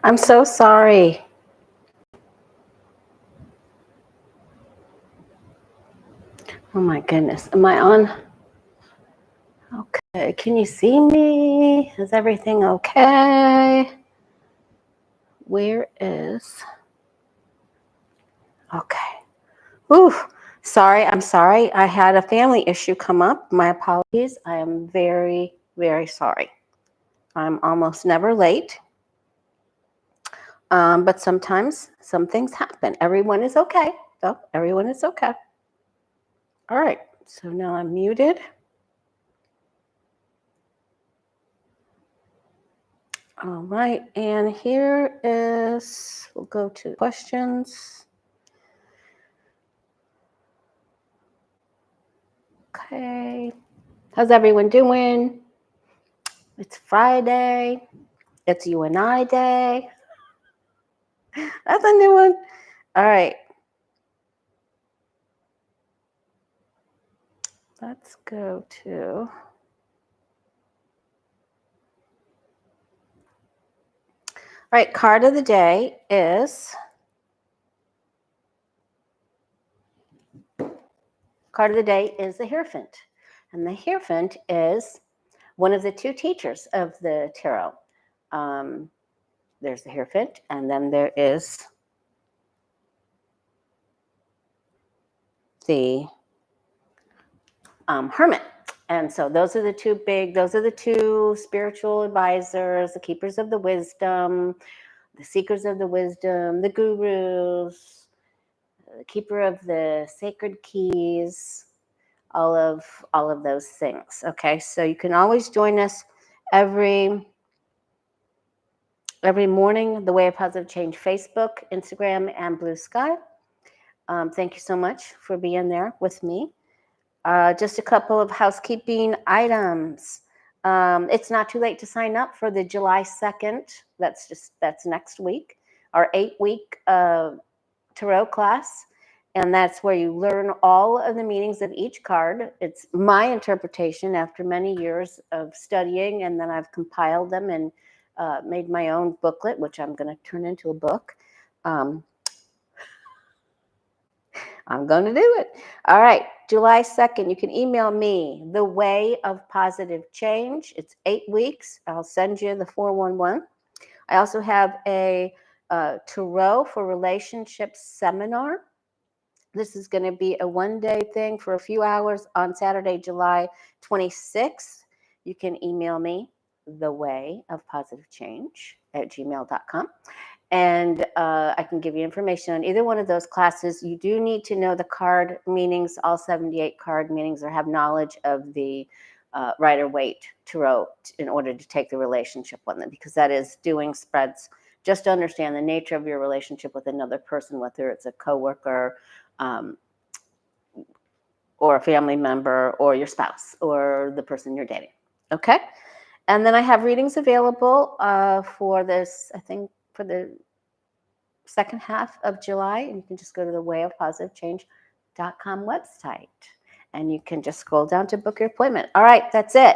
I'm so sorry. Oh my goodness. Am I on? Okay. Can you see me? Is everything okay? Where is? Okay. Ooh. Sorry. I'm sorry. I had a family issue come up. My apologies. I am very, very sorry. I'm almost never late. But sometimes some things happen. Everyone is okay, though. Everyone is okay. All right. So now I'm muted. All right, and here is, we'll go to questions. Okay, how's everyone doing? It's Friday. It's you and I day. That's a new one. All right. Let's go to. All right, card of the day is. Card of the day is the Hierophant. And the Hierophant is one of the two teachers of the tarot. There's the Hierophant, and then there is the Hermit. And so those are the two spiritual advisors, the keepers of the wisdom, the seekers of the wisdom, the gurus, the keeper of the sacred keys, all of those things. Okay, so you can always join us every morning, The Way of Positive Change Facebook, Instagram, and Blue Sky. Thank you so much for being there with me. Just a couple of housekeeping items. It's not too late to sign up for the July 2nd. That's next week, our 8-week tarot class. And that's where you learn all of the meanings of each card. It's my interpretation after many years of studying, and then I've compiled them and made my own booklet, which I'm going to turn into a book. I'm going to do it. All right. July 2nd, you can email me, The Way of Positive Change. It's 8 weeks. I'll send you the 411. I also have a Tarot for Relationships seminar. This is going to be a one-day thing for a few hours on Saturday, July 26th. You can email me, thewayofpositivechange@gmail.com. And I can give you information on either one of those classes. You do need to know the card meanings, all 78 card meanings, or have knowledge of the Rider-Waite Tarot in order to take the relationship one, because that is doing spreads. Just to understand the nature of your relationship with another person, whether it's a coworker or a family member or your spouse or the person you're dating. Okay? And then I have readings available for this, I think, for the second half of July. And you can just go to the wayofpositivechange.com website. And you can just scroll down to book your appointment. All right, that's it.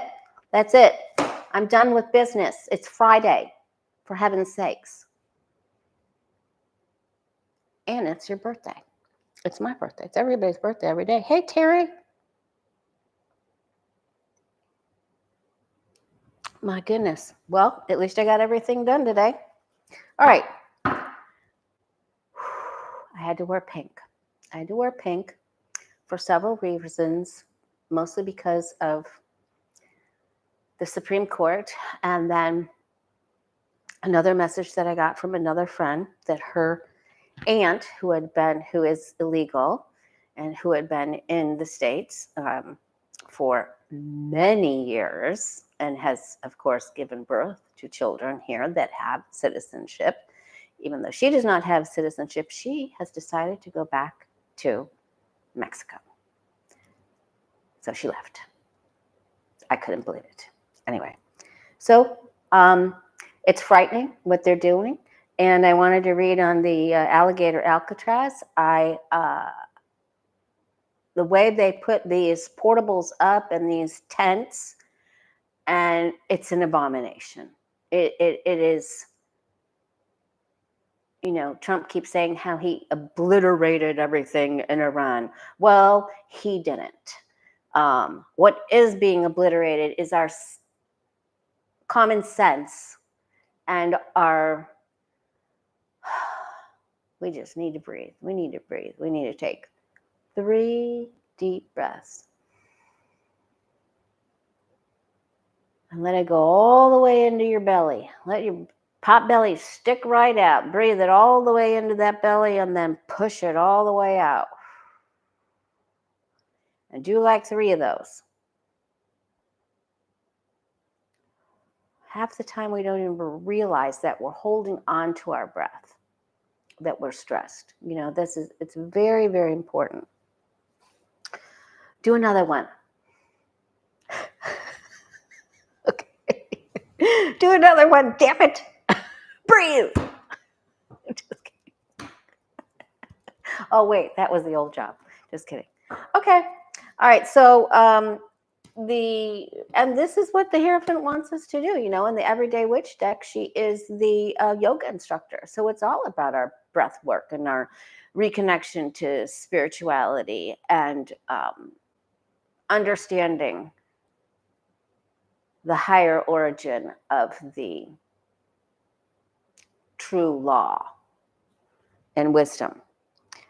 That's it. I'm done with business. It's Friday, for heaven's sakes. And it's your birthday. It's my birthday. It's everybody's birthday every day. Hey, Terry. My goodness. Well, at least I got everything done today. All right. I had to wear pink. I had to wear pink for several reasons, mostly because of the Supreme Court. And then another message that I got from another friend that her aunt, who is illegal and who had been in the States for many years and has, of course, given birth to children here that have citizenship. Even though she does not have citizenship, she has decided to go back to Mexico. So she left. I couldn't believe it. Anyway, so it's frightening what they're doing. And I wanted to read on the Alligator Alcatraz. The way they put these portables up and these tents, and it's an abomination. It is Trump keeps saying how he obliterated everything in Iran. Well, he didn't. What is being obliterated is our common sense and our, we just need to breathe. We need to breathe. We need to take 3 deep breaths. And let it go all the way into your belly. Let your pot belly stick right out. Breathe it all the way into that belly and then push it all the way out. And do like 3 of those. Half the time we don't even realize that we're holding on to our breath, that we're stressed. It's very, very important. Do another one. Okay. Do another one, damn it. Breathe. Just kidding. Oh, wait, that was the old job. Just kidding. Okay. All right. So, and this is what the Hierophant wants us to do. In the Everyday Witch deck, she is the yoga instructor. So it's all about our breath work and our reconnection to spirituality and understanding the higher origin of the true law and wisdom.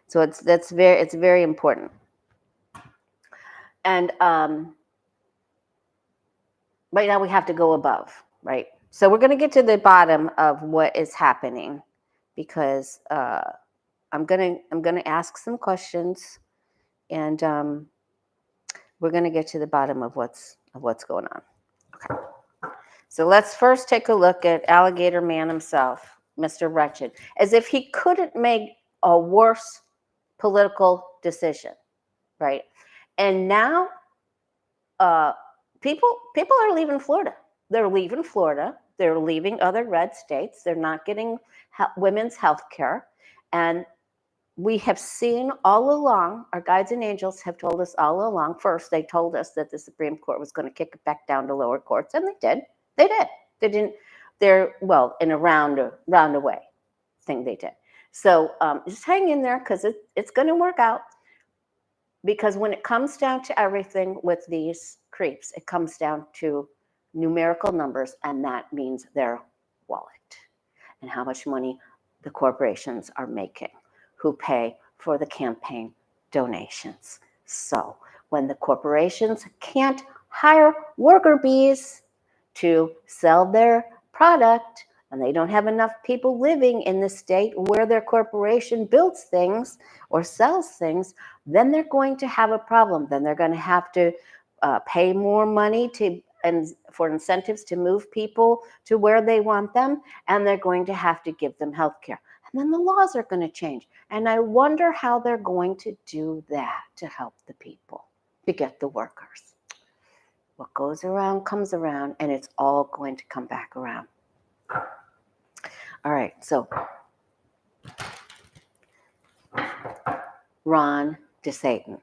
So it's very important. And right now we have to go above, right? So we're going to get to the bottom of what is happening, because I'm going to ask some questions, and we're going to get to the bottom of what's going on. Okay. So let's first take a look at Alligator Man himself, Mr. Wretched, as if he couldn't make a worse political decision, right? And now people are leaving Florida. They're leaving Florida. They're leaving other red states. They're not getting women's health care. And we have seen all along, our guides and angels have told us all along. First, they told us that the Supreme Court was going to kick it back down to lower courts, and they did. They did. They didn't. In a roundaway thing they did. So just hang in there, because it's going to work out. Because when it comes down to everything with these creeps, it comes down to numerical numbers, and that means their wallet and how much money the corporations are making, who pay for the campaign donations. So when the corporations can't hire worker bees to sell their product, and they don't have enough people living in the state where their corporation builds things or sells things, then they're going to have a problem. Then they're going to have to pay more money for incentives to move people to where they want them, and they're going to have to give them health care. And then the laws are going to change. And I wonder how they're going to do that to help the people, to get the workers. What goes around comes around, and it's all going to come back around. All right, so Ron DeSantis,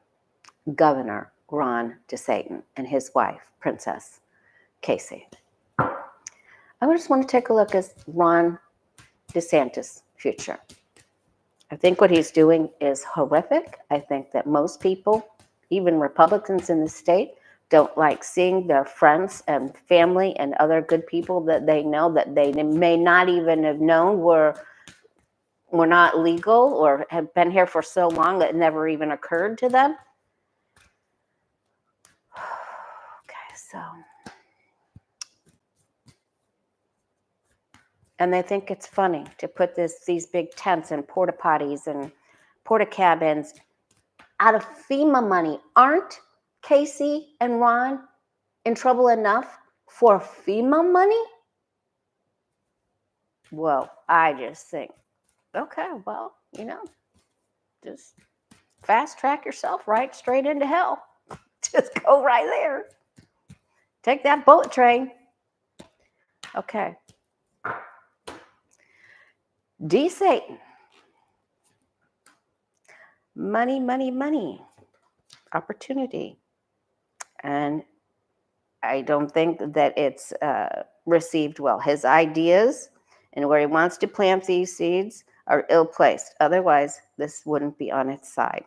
Governor Ron DeSantis, and his wife, Princess Casey. I just want to take a look at Ron DeSantis' future. I think what he's doing is horrific. I think that most people, even Republicans in the state, don't like seeing their friends and family and other good people that they know that they may not even have known were not legal or have been here for so long that it never even occurred to them. Okay, so. And they think it's funny to put these big tents and porta potties and porta cabins out of FEMA money. Aren't Casey and Ron in trouble enough for FEMA money? Well, I just think, okay, well, just fast track yourself right straight into hell. Just go right there. Take that bullet train. Okay. DeSantis. Money, money, money. Opportunity. And I don't think that it's received well. His ideas and where he wants to plant these seeds are ill-placed. Otherwise, this wouldn't be on its side.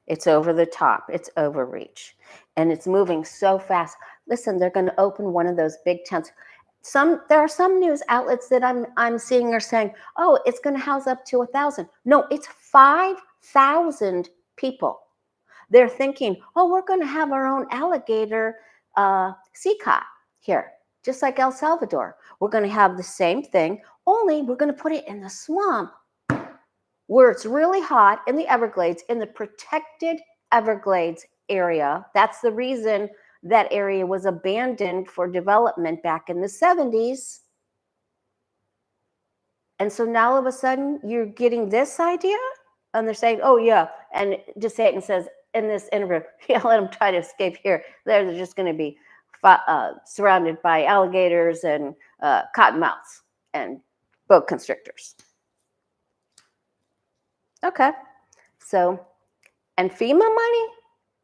It's over the top. It's overreach. And it's moving so fast. Listen, they're going to open one of those big tents. There are some news outlets that I'm seeing are saying, oh, it's going to house up to 1,000. No, it's 5,000 people. They're thinking, oh, we're going to have our own alligator seacot here, just like El Salvador. We're going to have the same thing, only we're going to put it in the swamp where it's really hot in the Everglades, in the protected Everglades area. That's the reason that area was abandoned for development back in the 70s. And so now all of a sudden you're getting this idea and they're saying, oh yeah. And DeSantis says in this interview, yeah, let them try to escape here. They're just going to be surrounded by alligators and cottonmouths and boa constrictors. Okay. So, and FEMA money,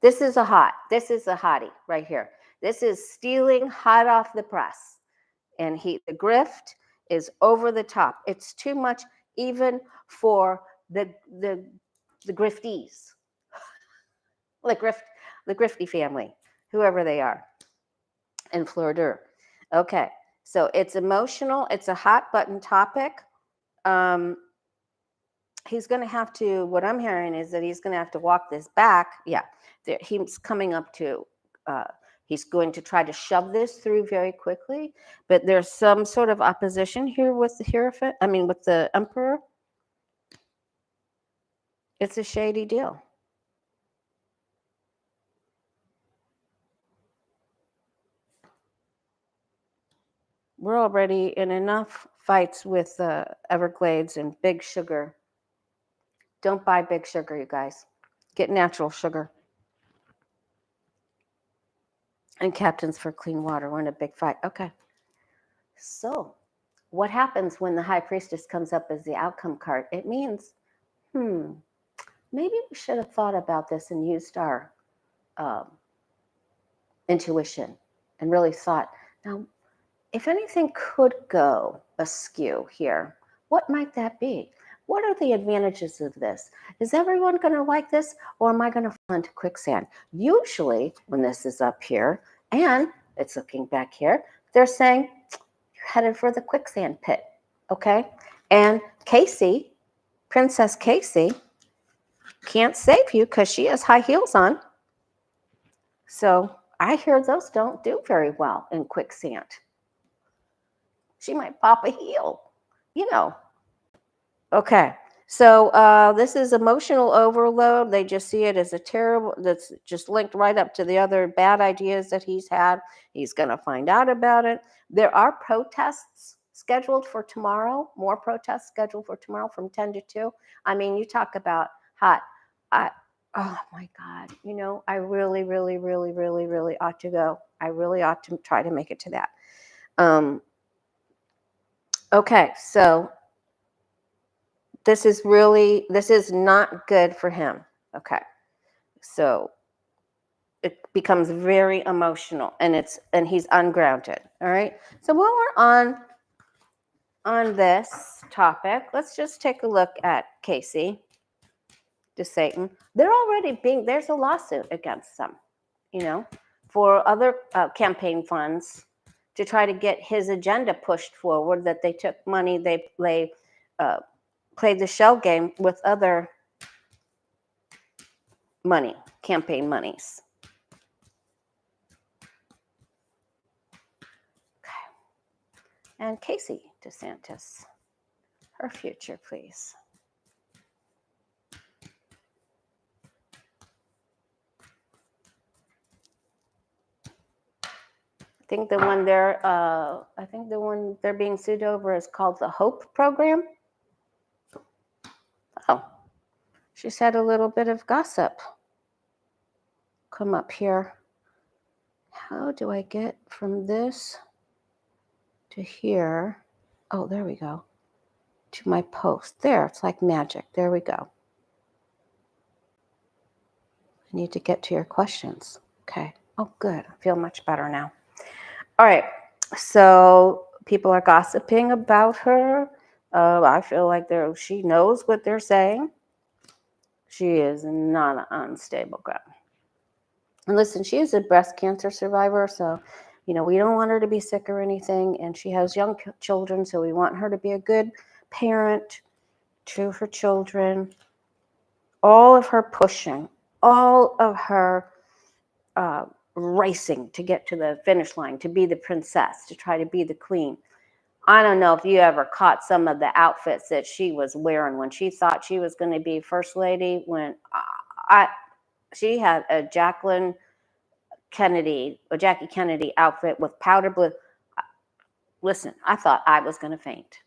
this is a hottie right here. This is stealing hot off the press. And the grift is over the top. It's too much even for the grifties, the grifty family, whoever they are in Florida. Okay, so it's emotional. It's a hot button topic. He's going to have to, what I'm hearing is that he's going to have to walk this back. Yeah, he's coming up to, he's going to try to shove this through very quickly, but there's some sort of opposition here with the Hierophant, with the Emperor. It's a shady deal. We're already in enough fights with Everglades and big sugar. Don't buy big sugar, you guys. Get natural sugar. And Captains for Clean Water. We're in a big fight. Okay. So what happens when the high priestess comes up as the outcome card? It means, maybe we should have thought about this and used our intuition and really thought, now, if anything could go askew here, what might that be? What are the advantages of this? Is everyone going to like this, or am I going to fall into quicksand? Usually, when this is up here and it's looking back here, they're saying, you're headed for the quicksand pit, okay? And Casey, Princess Casey, can't save you because she has high heels on. So I hear those don't do very well in quicksand. She might pop a heel, Okay, so this is emotional overload. They just see it as a terrible, that's just linked right up to the other bad ideas that he's had. He's going to find out about it. There are protests scheduled for tomorrow, more protests scheduled for tomorrow from 10 to 2. You talk about hot. Oh my God, I really, really, really, really, really ought to go. I really ought to try to make it to that. Okay, so this is not good for him. Okay, so it becomes very emotional, and he's ungrounded. All right, so while we're on this topic, let's just take a look at Casey DeSatan. There's a lawsuit against them, for other campaign funds to try to get his agenda pushed forward, that they took money, they played the shell game with other money, campaign monies. Okay. And Casey DeSantis, her future, please. I think the one they're being sued over is called the HOPE program. Oh, she's had a little bit of gossip come up here. How do I get from this to here? Oh, there we go. To my post. There, it's like magic. There we go. I need to get to your questions. Okay. Oh, good. I feel much better now. All right. So People are gossiping about her. I feel like she knows what they're saying. She is not an unstable ground. And listen, she is a breast cancer survivor, so we don't want her to be sick or anything. And she has young children, so we want her to be a good parent to her children. All of her pushing, all of her racing to get to the finish line, to be the princess, to try to be the queen. I don't know if you ever caught some of the outfits that she was wearing when she thought she was going to be first lady. When she had a Jackie Kennedy outfit with powder blue. Listen, I thought I was going to faint.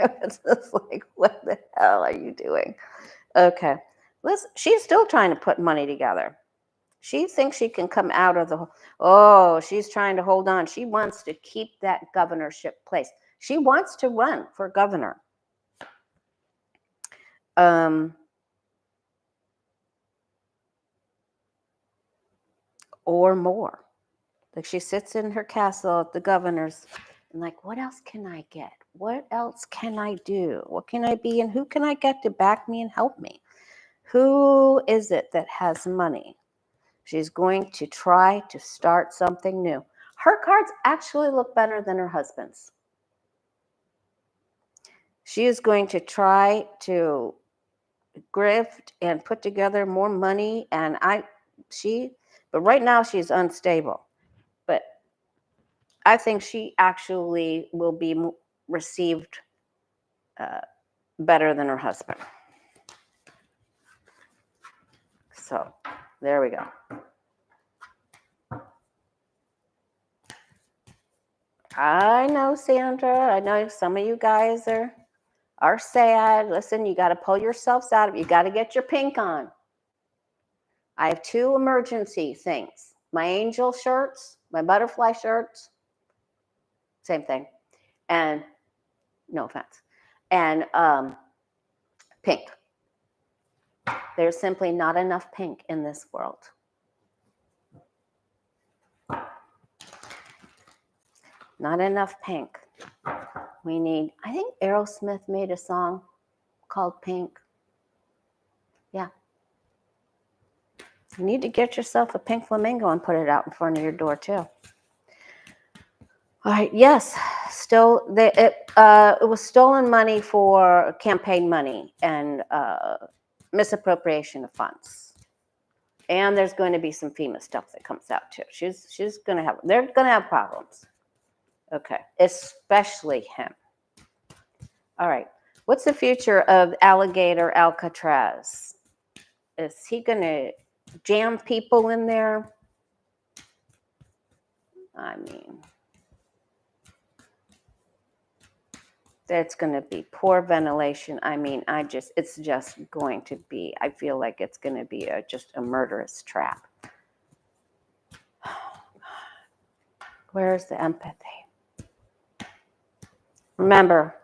It's just like, what the hell are you doing? Okay. Listen, she's still trying to put money together. She thinks she can come out of she's trying to hold on. She wants to keep that governorship place. She wants to run for governor. Or more. Like, she sits in her castle at the governor's and like, what else can I get? What else can I do? What can I be? And who can I get to back me and help me? Who is it that has money? She's going to try to start something new. Her cards actually look better than her husband's. She is going to try to grift and put together more money. But right now she's unstable. But I think she actually will be received better than her husband. So there we go. I know, Sandra. I know some of you guys are sad. Listen, you got to pull yourselves out of it. You got to get your pink on. I have 2 emergency things. My angel shirts, my butterfly shirts, same thing. And no offense. And pink. There's simply not enough pink in this world. Not enough pink. I think Aerosmith made a song called Pink. Yeah. You need to get yourself a pink flamingo and put it out in front of your door too. All right. Yes. Still, it was stolen money for campaign money and misappropriation of funds. And there's going to be some FEMA stuff that comes out too. They're going to have problems. Okay. Especially him. All right. What's the future of Alligator Alcatraz? Is he going to jam people in there? I mean, that's going to be poor ventilation. I mean, it's just going to be, I feel like it's going to be just a murderous trap. Where's the empathy? Remember,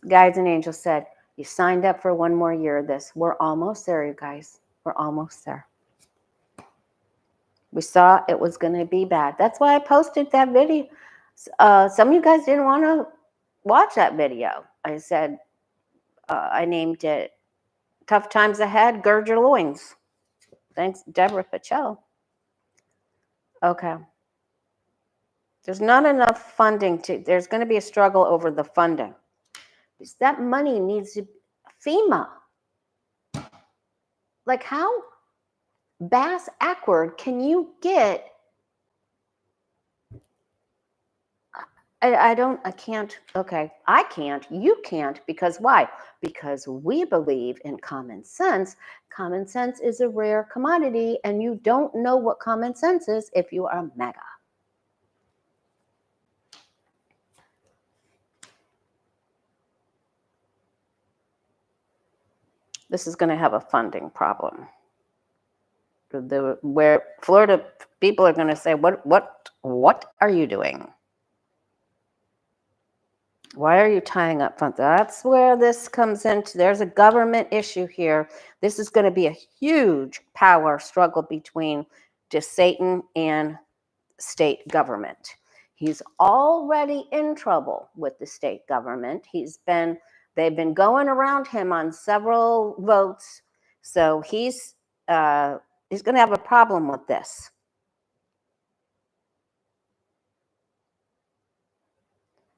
guides and angels said, you signed up for 1 more year of this. We're almost there, you guys. We're almost there. We saw it was going to be bad. That's why I posted that video. Some of you guys didn't want to watch that video. I said, I named it Tough Times Ahead, Gird Your Loins. Thanks, Deborah Patel. Okay. There's not enough funding there's going to be a struggle over the funding. Because that money needs to FEMA. Like, how bass backward can you get? I can't. Okay, I can't. You can't. Because why? Because we believe in common sense. Common sense is a rare commodity, and you don't know what common sense is if you are mega. This is going to have a funding problem. Where Florida people are going to say, what are you doing? Why are you tying up funds? That's where this comes into. There's a government issue here. This is going to be a huge power struggle between just Satan and state government. He's already in trouble with the state government. They've been going around him on several votes. So he's going to have a problem with this.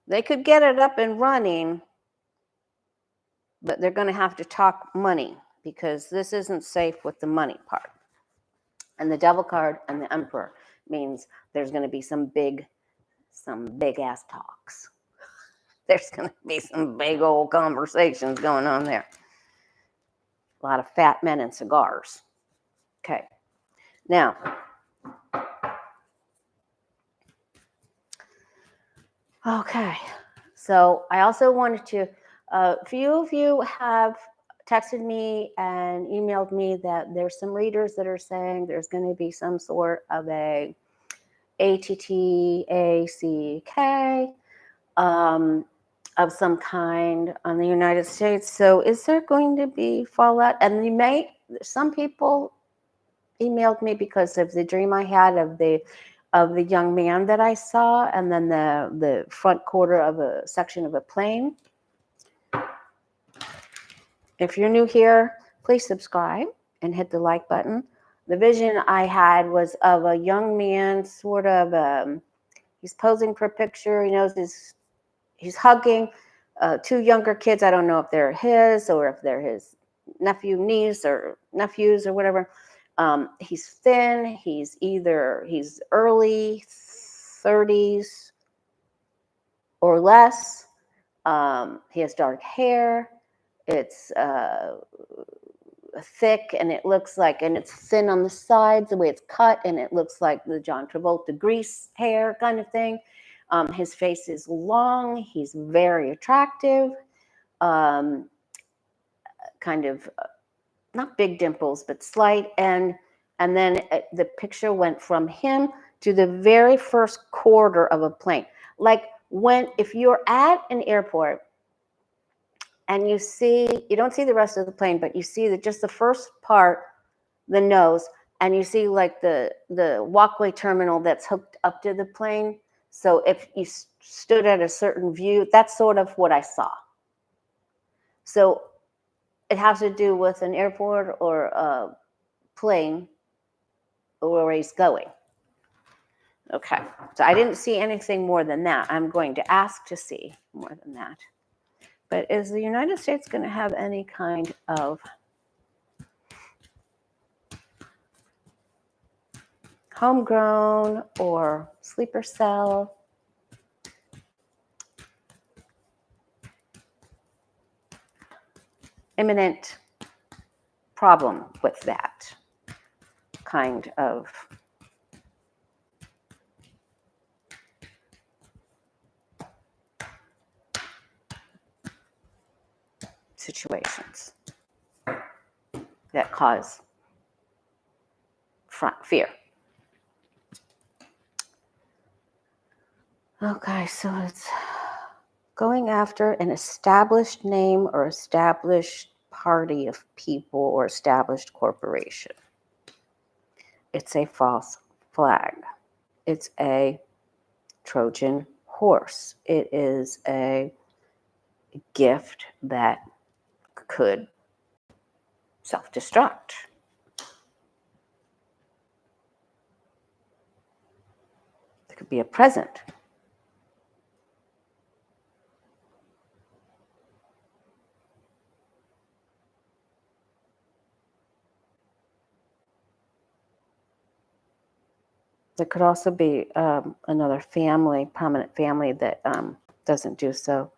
They could get it up and running, but they're going to have to talk money because this isn't safe with the money part. And the devil card and the emperor means there's going to be some big ass talks. There's going to be some big old conversations going on there. A lot of fat men and cigars. Okay. Now, okay. So I also wanted to, a few of you have texted me and emailed me that there's some readers that are saying there's going to be some sort of a ATTACK of some kind on the United States. So is there going to be fallout? And some people emailed me because of the dream I had of the young man that I saw, and then the front quarter of a section of a plane. If you're new here, please subscribe and hit the like button. The vision I had was of a young man, sort of, he's posing for a picture. He knows he's hugging two younger kids. I don't know if they're his or if they're his niece or nephews or whatever. He's thin. He's early 30s or less. He has dark hair. It's thick, and it looks like, and it's thin on the sides, the way it's cut, and it looks like the John Travolta grease hair kind of thing. His face is long. He's very attractive. Kind of not big dimples, but slight. And then the picture went from him to the very first quarter of a plane. Like if you're at an airport and you don't see the rest of the plane, but you see just the first part, the nose, and you see like the walkway terminal that's hooked up to the plane. So if you stood at a certain view, that's sort of what I saw. So it has to do with an airport or a plane or where he's going. Okay, so I didn't see anything more than that. I'm going to ask to see more than that. But is the United States going to have any kind of homegrown or sleeper cell imminent problem with that kind of situations that cause fear? Okay, so it's going after an established name or established party of people or established corporation. It's a false flag. It's a Trojan horse. It is a gift that could self-destruct. It could be a present. There could also be another prominent family that doesn't do so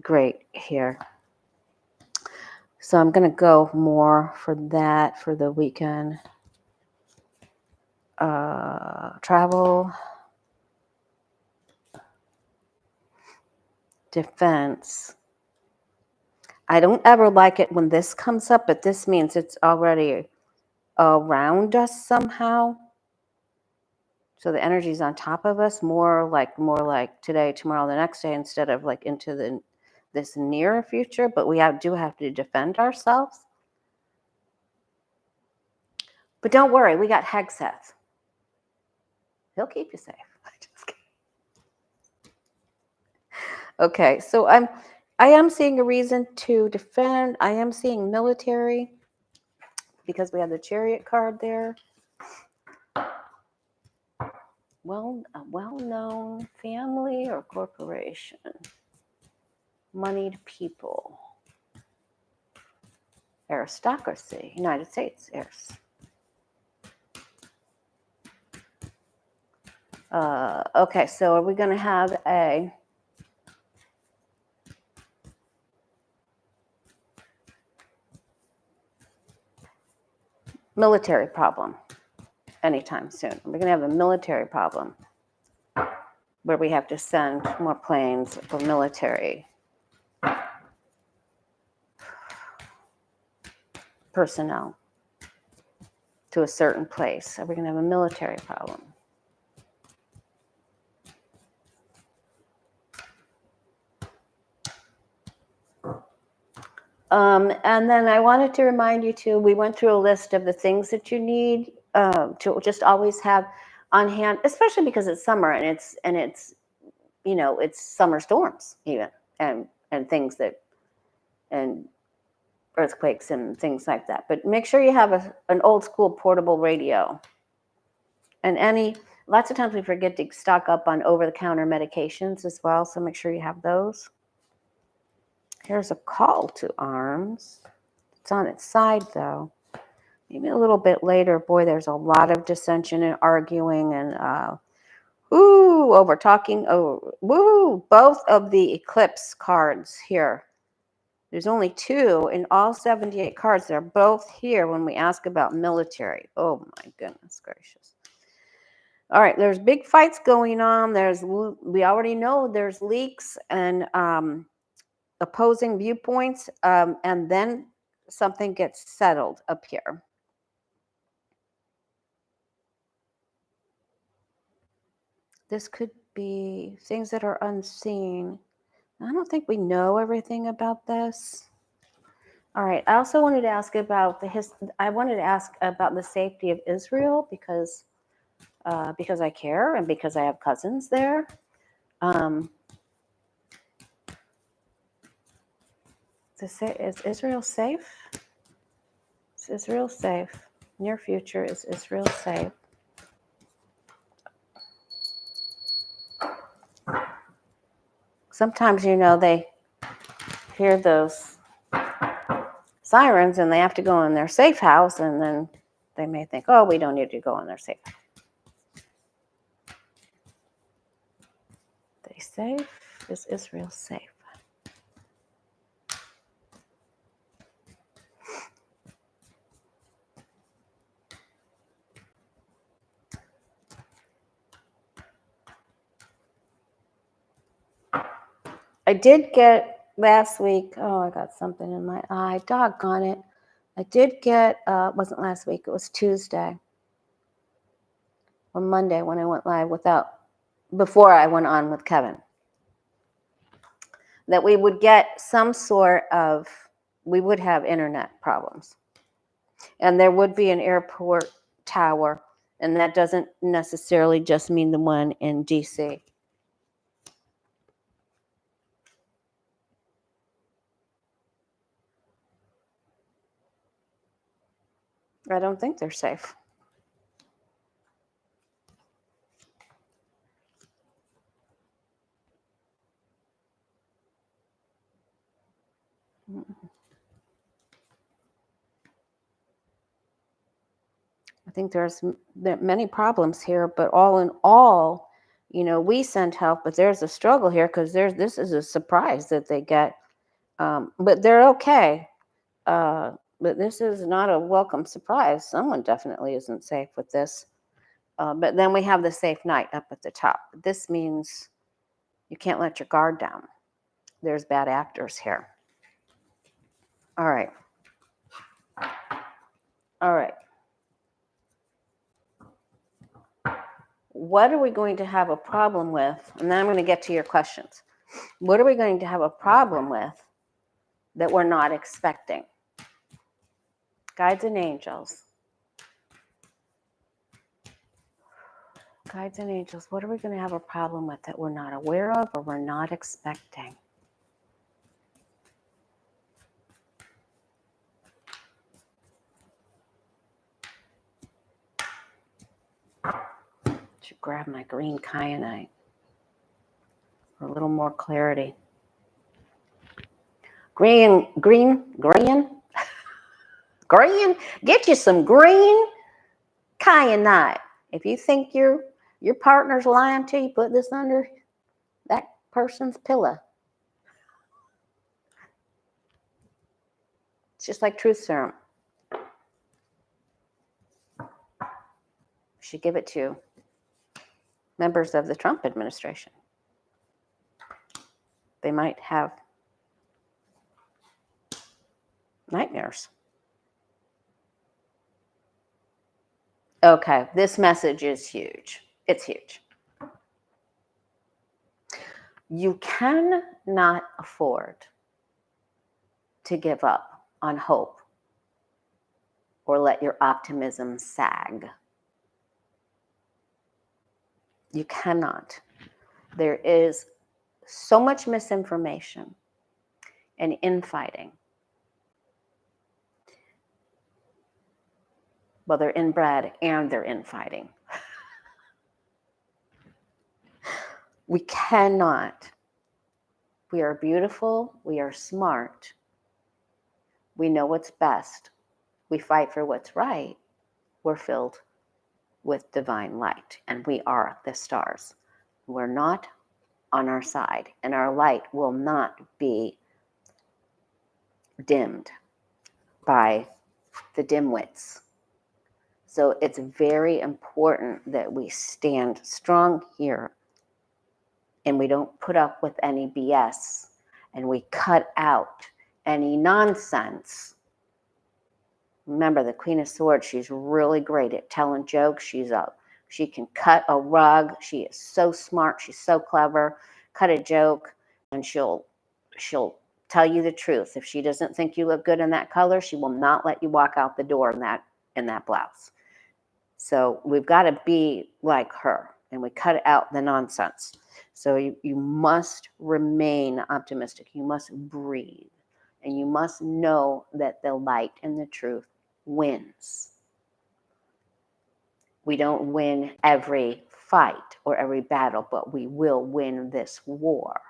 great here. So I'm going to go more for that for the weekend. Travel, defense. I don't ever like it when this comes up, but this means it's already around us somehow. So the energy is on top of us, more like today, tomorrow, the next day, instead of like into this near future. But we do have to defend ourselves. But don't worry, we got Hegseth. He'll keep you safe. Just kidding. Okay, so I am seeing a reason to defend. I am seeing military because we have the Chariot card there. A well-known family or corporation. Moneyed people. Aristocracy. United States heirs. Okay, so are we going to have a military problem anytime soon? We're going to have a military problem where we have to send more planes for military personnel to a certain place. Are we going to have a military problem? And then I wanted to remind you too, we went through a list of the things that you need to just always have on hand, especially because it's summer and it's you know, it's summer storms even and things that, and earthquakes and things like that. But make sure you have an old school portable radio. And lots of times we forget to stock up on over-the-counter medications as well, so make sure you have those. Here's a call to arms. It's on its side, though. Maybe a little bit later. Boy, there's a lot of dissension and arguing and over talking. Both of the eclipse cards here. There's only 2 in all 78 cards. They're both here when we ask about military. Oh, my goodness gracious. All right, there's big fights going on. We already know there's leaks and opposing viewpoints, and then something gets settled up here. This could be things that are unseen. I don't think we know everything about this. All right. I also wanted to ask about the safety of Israel because I care and because I have cousins there. Is Israel safe? Is Israel safe? Near future, is Israel safe? Sometimes, they hear those sirens and they have to go in their safe house, and then they may think, oh, we don't need to go in their safe house. Are they safe? Is Israel safe? I did get last week, I got something in my eye, doggone it. I did get, it wasn't last week, it was Tuesday or Monday when I went live before I went on with Kevin, that we would get we would have internet problems. And there would be an airport tower, and that doesn't necessarily just mean the one in DC. I don't think they're safe. I think there are many problems here, but all in all, we send help, but there's a struggle here because this is a surprise that they get, but they're okay. But this is not a welcome surprise. Someone definitely isn't safe with this. But then we have the safe night up at the top. This means you can't let your guard down. There's bad actors here. All right. What are we going to have a problem with? And then I'm going to get to your questions. What are we going to have a problem with that we're not expecting? Guides and angels. Guides and angels, what are we going to have a problem with that we're not aware of or we're not expecting? Should grab my green kyanite for a little more clarity. Green. Get you some green kyanite. If you think your partner's lying to you, put this under that person's pillow. It's just like truth serum. We should give it to members of the Trump administration. They might have nightmares. Okay, this message is huge. It's huge. You cannot afford to give up on hope or let your optimism sag. You cannot. There is so much misinformation and infighting. Well, they're inbred and they're infighting. We cannot. We are beautiful. We are smart. We know what's best. We fight for what's right. We're filled with divine light, and we are the stars. We're not on our side, and our light will not be dimmed by the dimwits. So it's very important that we stand strong here and we don't put up with any BS and we cut out any nonsense. Remember, the Queen of Swords, she's really great at telling jokes. She can cut a rug. She is so smart. She's so clever. Cut a joke and she'll tell you the truth. If she doesn't think you look good in that color, she will not let you walk out the door in that blouse. So we've got to be like her, and we cut out the nonsense. So you must remain optimistic. You must breathe, and you must know that the light and the truth wins. We don't win every fight or every battle, but we will win this war.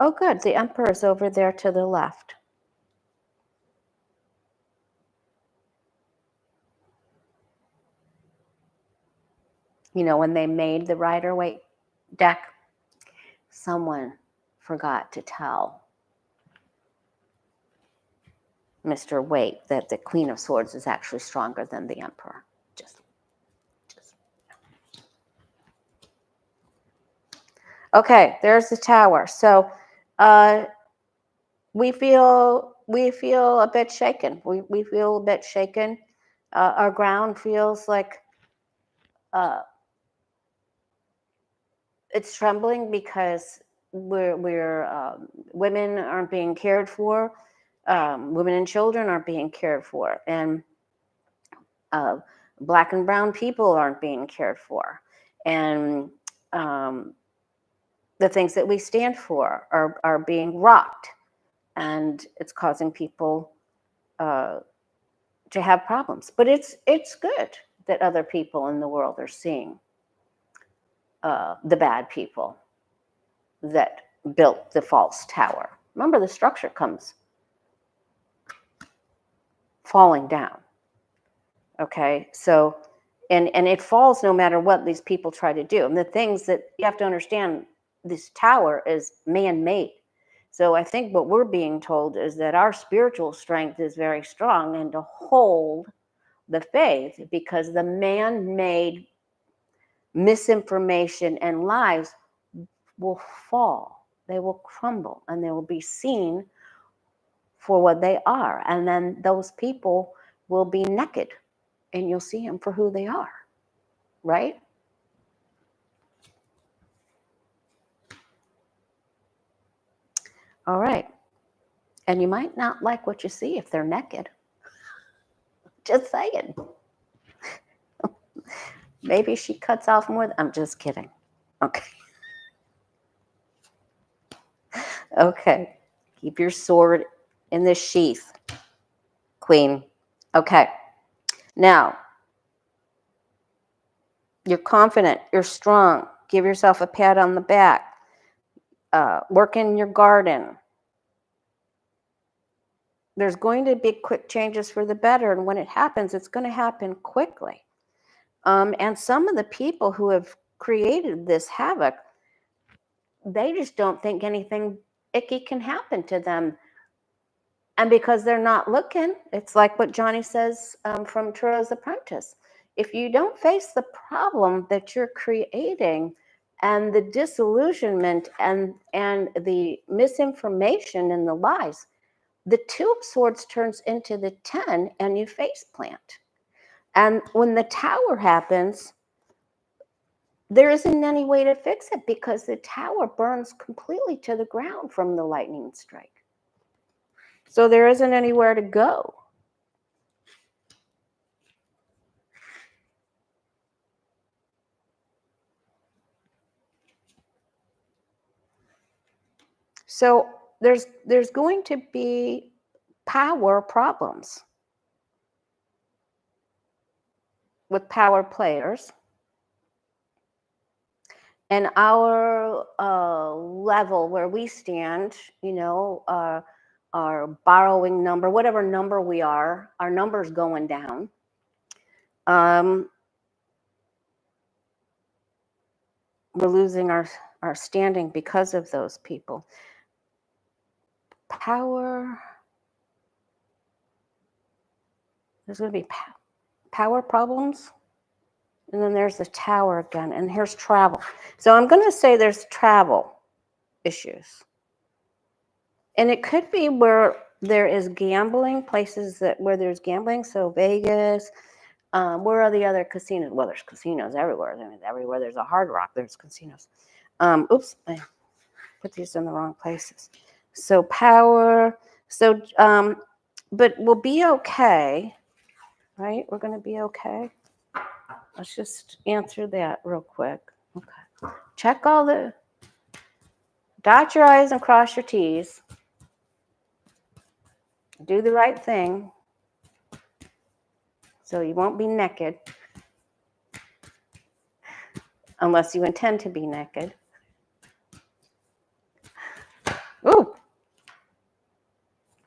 Oh, good. The Emperor's over there to the left. You know, when they made the Rider-Waite deck, someone forgot to tell Mr. Waite that the Queen of Swords is actually stronger than the Emperor. Just. Okay, there's the tower. So we feel a bit shaken. We feel a bit shaken. Our ground feels like it's trembling because women aren't being cared for. Women and children aren't being cared for, and Black and brown people aren't being cared for, and the things that we stand for are being rocked, and it's causing people to have problems. But it's good that other people in the world are seeing the bad people that built the false tower. Remember, the structure comes falling down. Okay, so and it falls no matter what these people try to do. And the things that you have to understand, this tower is man-made. So I think what we're being told is that our spiritual strength is very strong and to hold the faith, because the man-made misinformation and lies will fall. They will crumble and they will be seen for what they are. And then those people will be naked and you'll see them for who they are, right? All right. And you might not like what you see if they're naked. Just saying. Maybe she cuts off more. I'm just kidding. Okay. Okay. Keep your sword in the sheath, Queen. Okay. Now, you're confident. You're strong. Give yourself a pat on the back. Work in your garden. There's going to be quick changes for the better. And when it happens, it's going to happen quickly. And some of the people who have created this havoc, they just don't think anything icky can happen to them. And because they're not looking, it's like what Johnny says from Turo's Apprentice. If you don't face the problem that you're creating and the disillusionment and the misinformation and the lies, the Two of Swords turns into the 10 and you face plant. And when the Tower happens, there isn't any way to fix it because the Tower burns completely to the ground from the lightning strike. So there isn't anywhere to go. So there's going to be power problems with power players. And our level where we stand, you know, our borrowing number, whatever number we are, our number's going down. We're losing our standing because of those people. Power, there's going to be power problems. And then there's the Tower again. And here's travel. So I'm going to say there's travel issues. And it could be where there is gambling, places where there's gambling. So Vegas, where are the other casinos? Well, there's casinos everywhere. I mean, everywhere there's a Hard Rock, there's casinos. Oops, I put these in the wrong places. So power. So, but we'll be okay, right? We're going to be okay. Let's just answer that real quick. Okay. Check all the, dot your I's and cross your T's. Do the right thing so you won't be naked unless you intend to be naked. Ooh.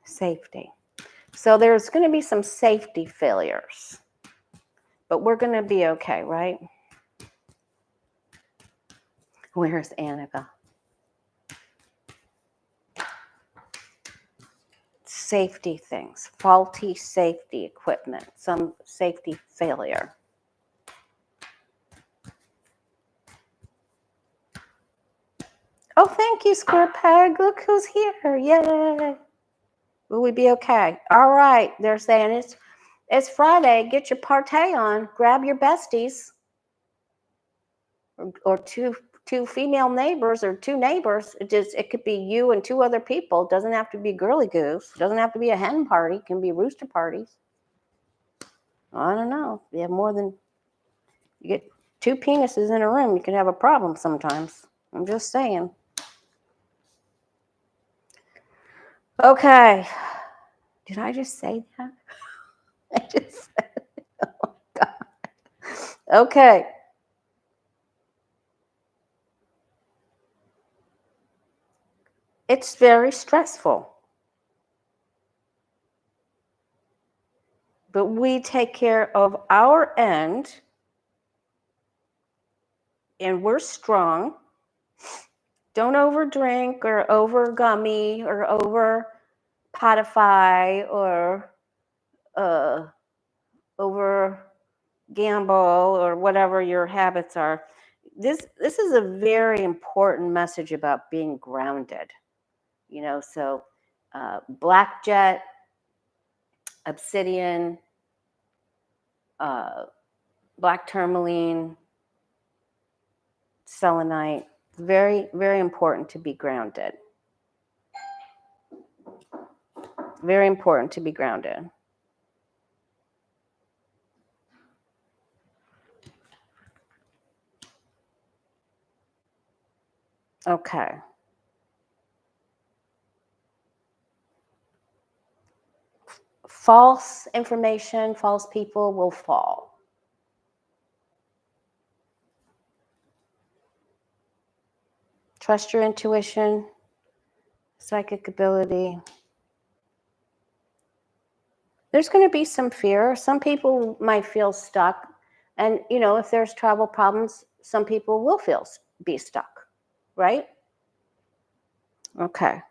Safety. So there's going to be some safety failures, but we're going to be okay, right? Where's Annika? Safety things, faulty safety equipment, some safety failure. Oh, thank you, Square Peg. Look who's here. Yay. Will we be okay? All right. They're saying it's Friday. Get your partay on. Grab your besties or two female neighbors or two neighbors. It could be you and two other people. It doesn't have to be girly goose. It doesn't have to be a hen party. It can be rooster parties. I don't know. You have more than, you get two penises in a room, you can have a problem sometimes. I'm just saying. Okay. Did I just say that? I just said it. Oh, God. Okay. It's very stressful. But we take care of our end, and we're strong. Don't overdrink or over gummy or over potify or over gamble or whatever your habits are. This is a very important message about being grounded. You know, so black jet, obsidian, black tourmaline, selenite. Very, very important to be grounded. Very important to be grounded. Okay. False information, false people will fall. Trust your intuition, psychic ability. There's going to be some fear. Some people might feel stuck. And, if there's travel problems, some people will be stuck, right? Okay.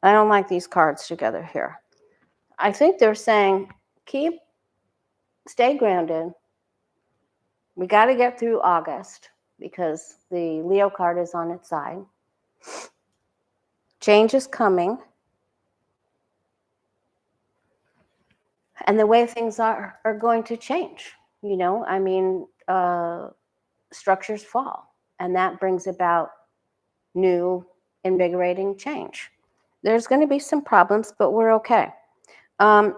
I don't like these cards together here. I think they're saying, stay grounded. We got to get through August because the Leo card is on its side. Change is coming. And the way things are going to change. Structures fall. And that brings about new, invigorating change. There's going to be some problems, but we're okay. Don't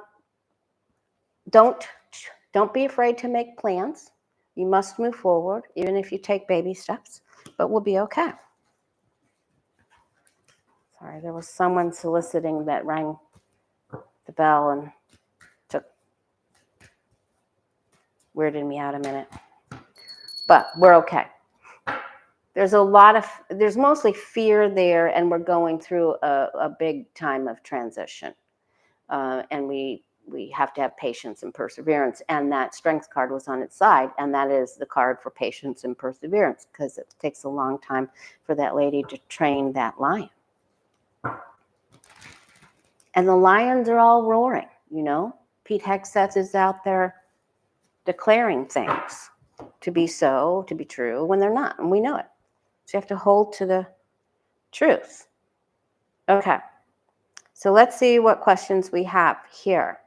be afraid to make plans. You must move forward, even if you take baby steps, but we'll be okay. Sorry, there was someone soliciting that rang the bell and weirded me out a minute. But we're okay. There's mostly fear there, and we're going through a big time of transition. And we have to have patience and perseverance. And that strength card was on its side, and that is the card for patience and perseverance, because it takes a long time for that lady to train that lion. And the lions are all roaring, Pete Hegseth is out there declaring things to be so, to be true, when they're not, and we know it. So you have to hold to the truth. Okay. So let's see what questions we have here.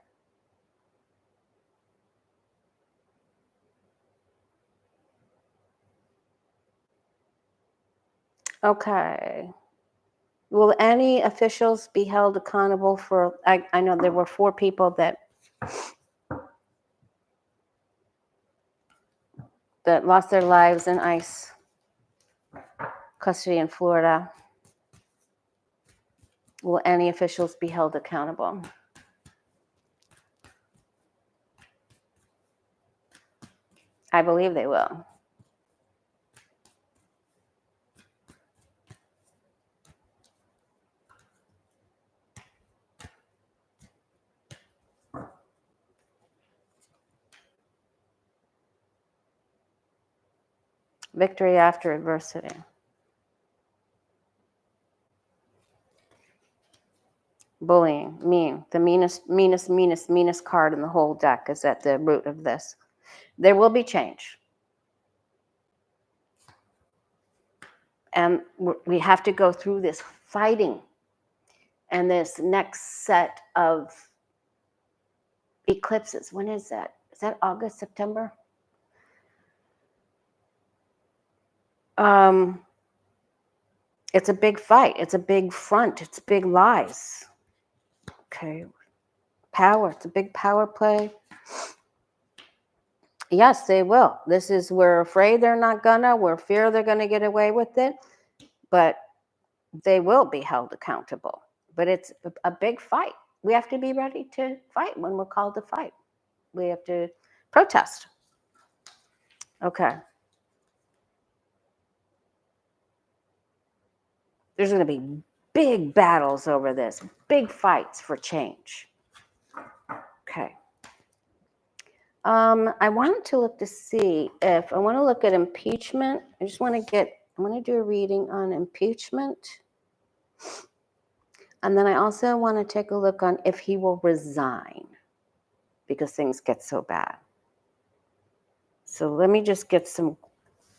Okay. Will any officials be held accountable for, I know there were 4 people that lost their lives in ICE custody in Florida. Will any officials be held accountable? I believe they will. Victory after adversity. Bullying, mean. The meanest card in the whole deck is at the root of this. There will be change. And we have to go through this fighting and this next set of eclipses. When is that? Is that August, September? It's a big fight. It's a big front. It's big lies. Okay. Power. It's a big power play. Yes, they will. We're afraid they're not gonna. We're fear they're gonna get away with it. But they will be held accountable. But it's a big fight. We have to be ready to fight when we're called to fight. We have to protest. Okay. There's going to be big battles over this, big fights for change. Okay. I wanted to look to see if I want to look at impeachment. I want to do a reading on impeachment. And then I also want to take a look on if he will resign because things get so bad. So let me just get some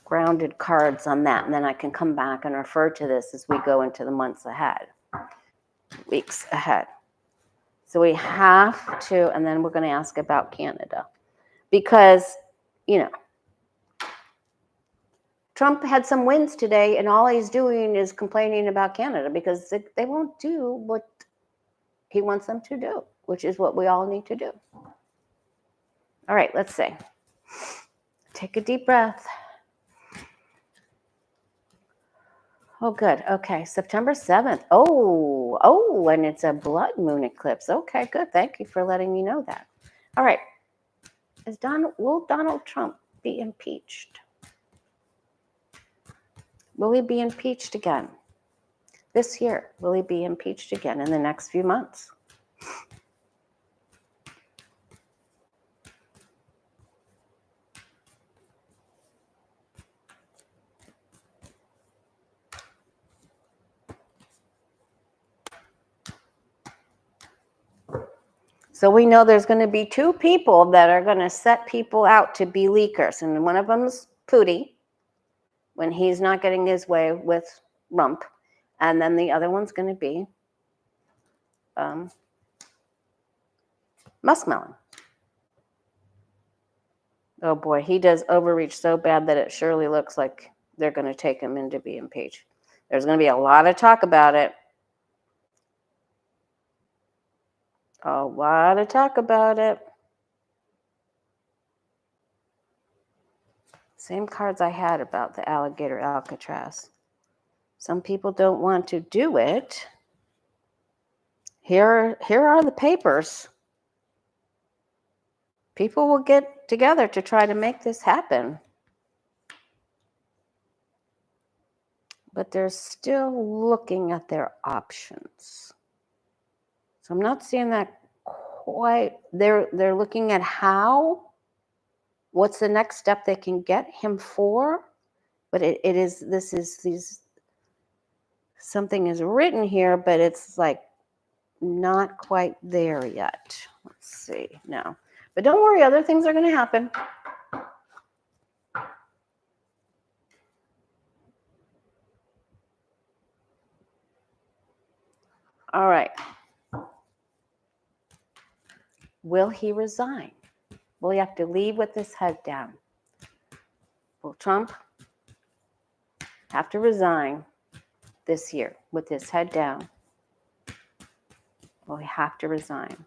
grounded cards on that, and then I can come back and refer to this as we go into the months ahead, weeks ahead. So we have to, and then we're going to ask about Canada because, Trump had some wins today, and all he's doing is complaining about Canada because they won't do what he wants them to do, which is what we all need to do. All right, let's see. Take a deep breath. Oh, good. Okay, September 7th. Oh, and it's a blood moon eclipse. Okay, good. Thank you for letting me know that. All right. Will Donald Trump be impeached? Will he be impeached again this year? Will he be impeached again in the next few months? So we know there's going to be two people that are going to set people out to be leakers. And one of them's Putin, when he's not getting his way with Rump. And then the other one's going to be Muskmelon. Oh boy, he does overreach so bad that it surely looks like they're going to take him in to be impeached. There's going to be a lot of talk about it. A lot of talk about it. Same cards I had about the Alligator Alcatraz. Some people don't want to do it. Here are the papers. People will get together to try to make this happen. But they're still looking at their options. So I'm not seeing that quite. They're looking at what's the next step they can get him for. But something is written here, but it's like not quite there yet. Let's see. No. But don't worry, other things are going to happen. All right. Will he resign? Will he have to leave with his head down? Will Trump have to resign this year with his head down? Will he have to resign?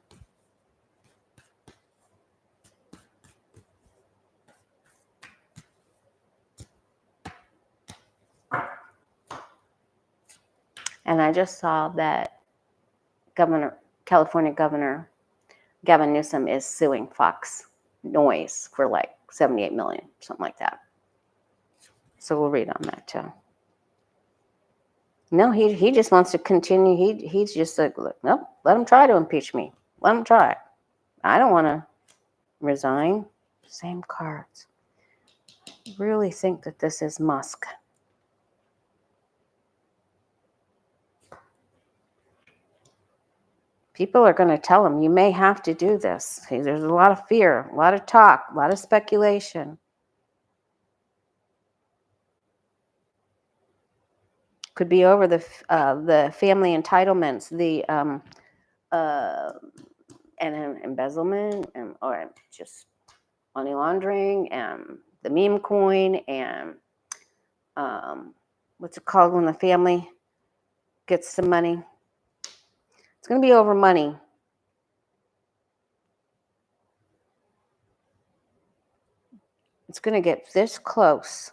And I just saw that California Governor Gavin Newsom is suing Fox Noise for like $78 million, something like that. So we'll read on that too. No, he just wants to continue. He's just like, look, nope, let him try to impeach me. Let him try. I don't want to resign. Same cards. I really think that this is Musk. People are going to tell him, you may have to do this. There's a lot of fear, a lot of talk, a lot of speculation. Could be over the family entitlements, the and embezzlement, or just money laundering, and the meme coin, and what's it called when the family gets some money? It's going to be over money. It's going to get this close.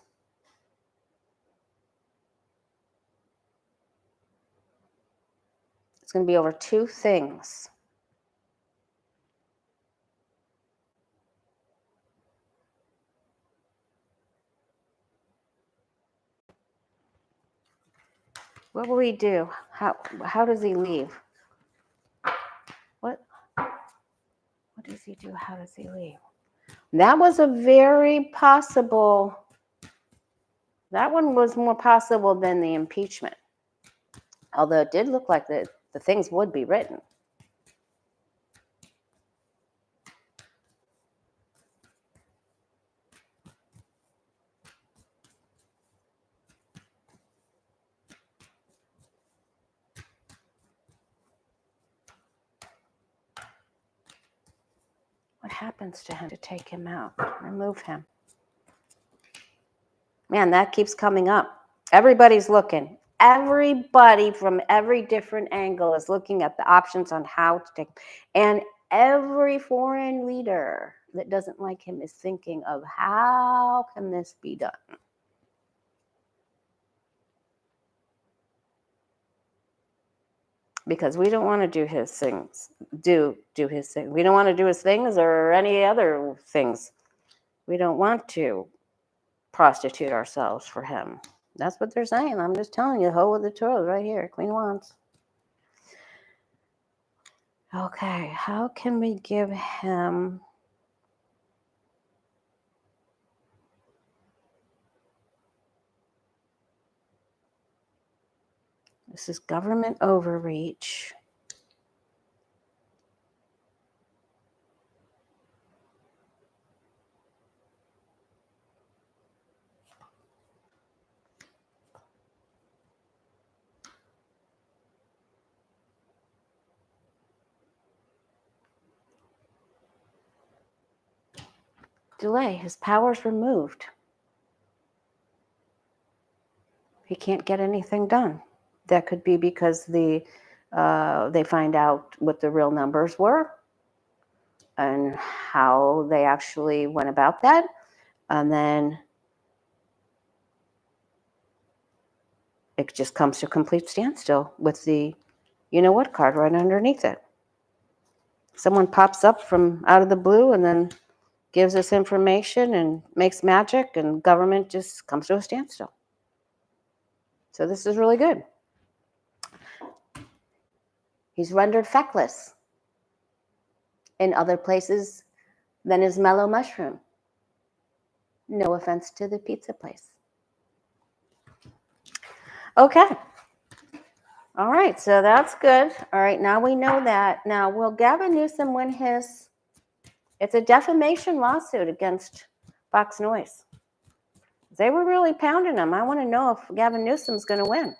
It's going to be over two things. What will he do? How does he leave? What does he do? How does he leave? That was a very possible. That one was more possible than the impeachment. Although it did look like the things would be written. What happens to him to take him out? Remove him. Man, that keeps coming up. Everybody's looking. Everybody from every different angle is looking at the options on how to take. And every foreign leader that doesn't like him is thinking of how can this be done? Because we don't want to do his things, do his thing. We don't want to do his things or any other things. We don't want to prostitute ourselves for him. That's what they're saying. I'm just telling you, hoe with the toes right here, Queen of Wands. Okay, how can we give him... This is government overreach. Delay. His power's removed. He can't get anything done. That could be because they find out what the real numbers were and how they actually went about that. And then it just comes to a complete standstill with the you know what card right underneath it. Someone pops up from out of the blue and then gives us information and makes magic, and government just comes to a standstill. So this is really good. He's rendered feckless in other places than his mellow mushroom. No offense to the pizza place. Okay. All right, so that's good. All right, now we know that. Now, will Gavin Newsom win his... It's a defamation lawsuit against Fox News. They were really pounding him. I want to know if Gavin Newsom's going to win.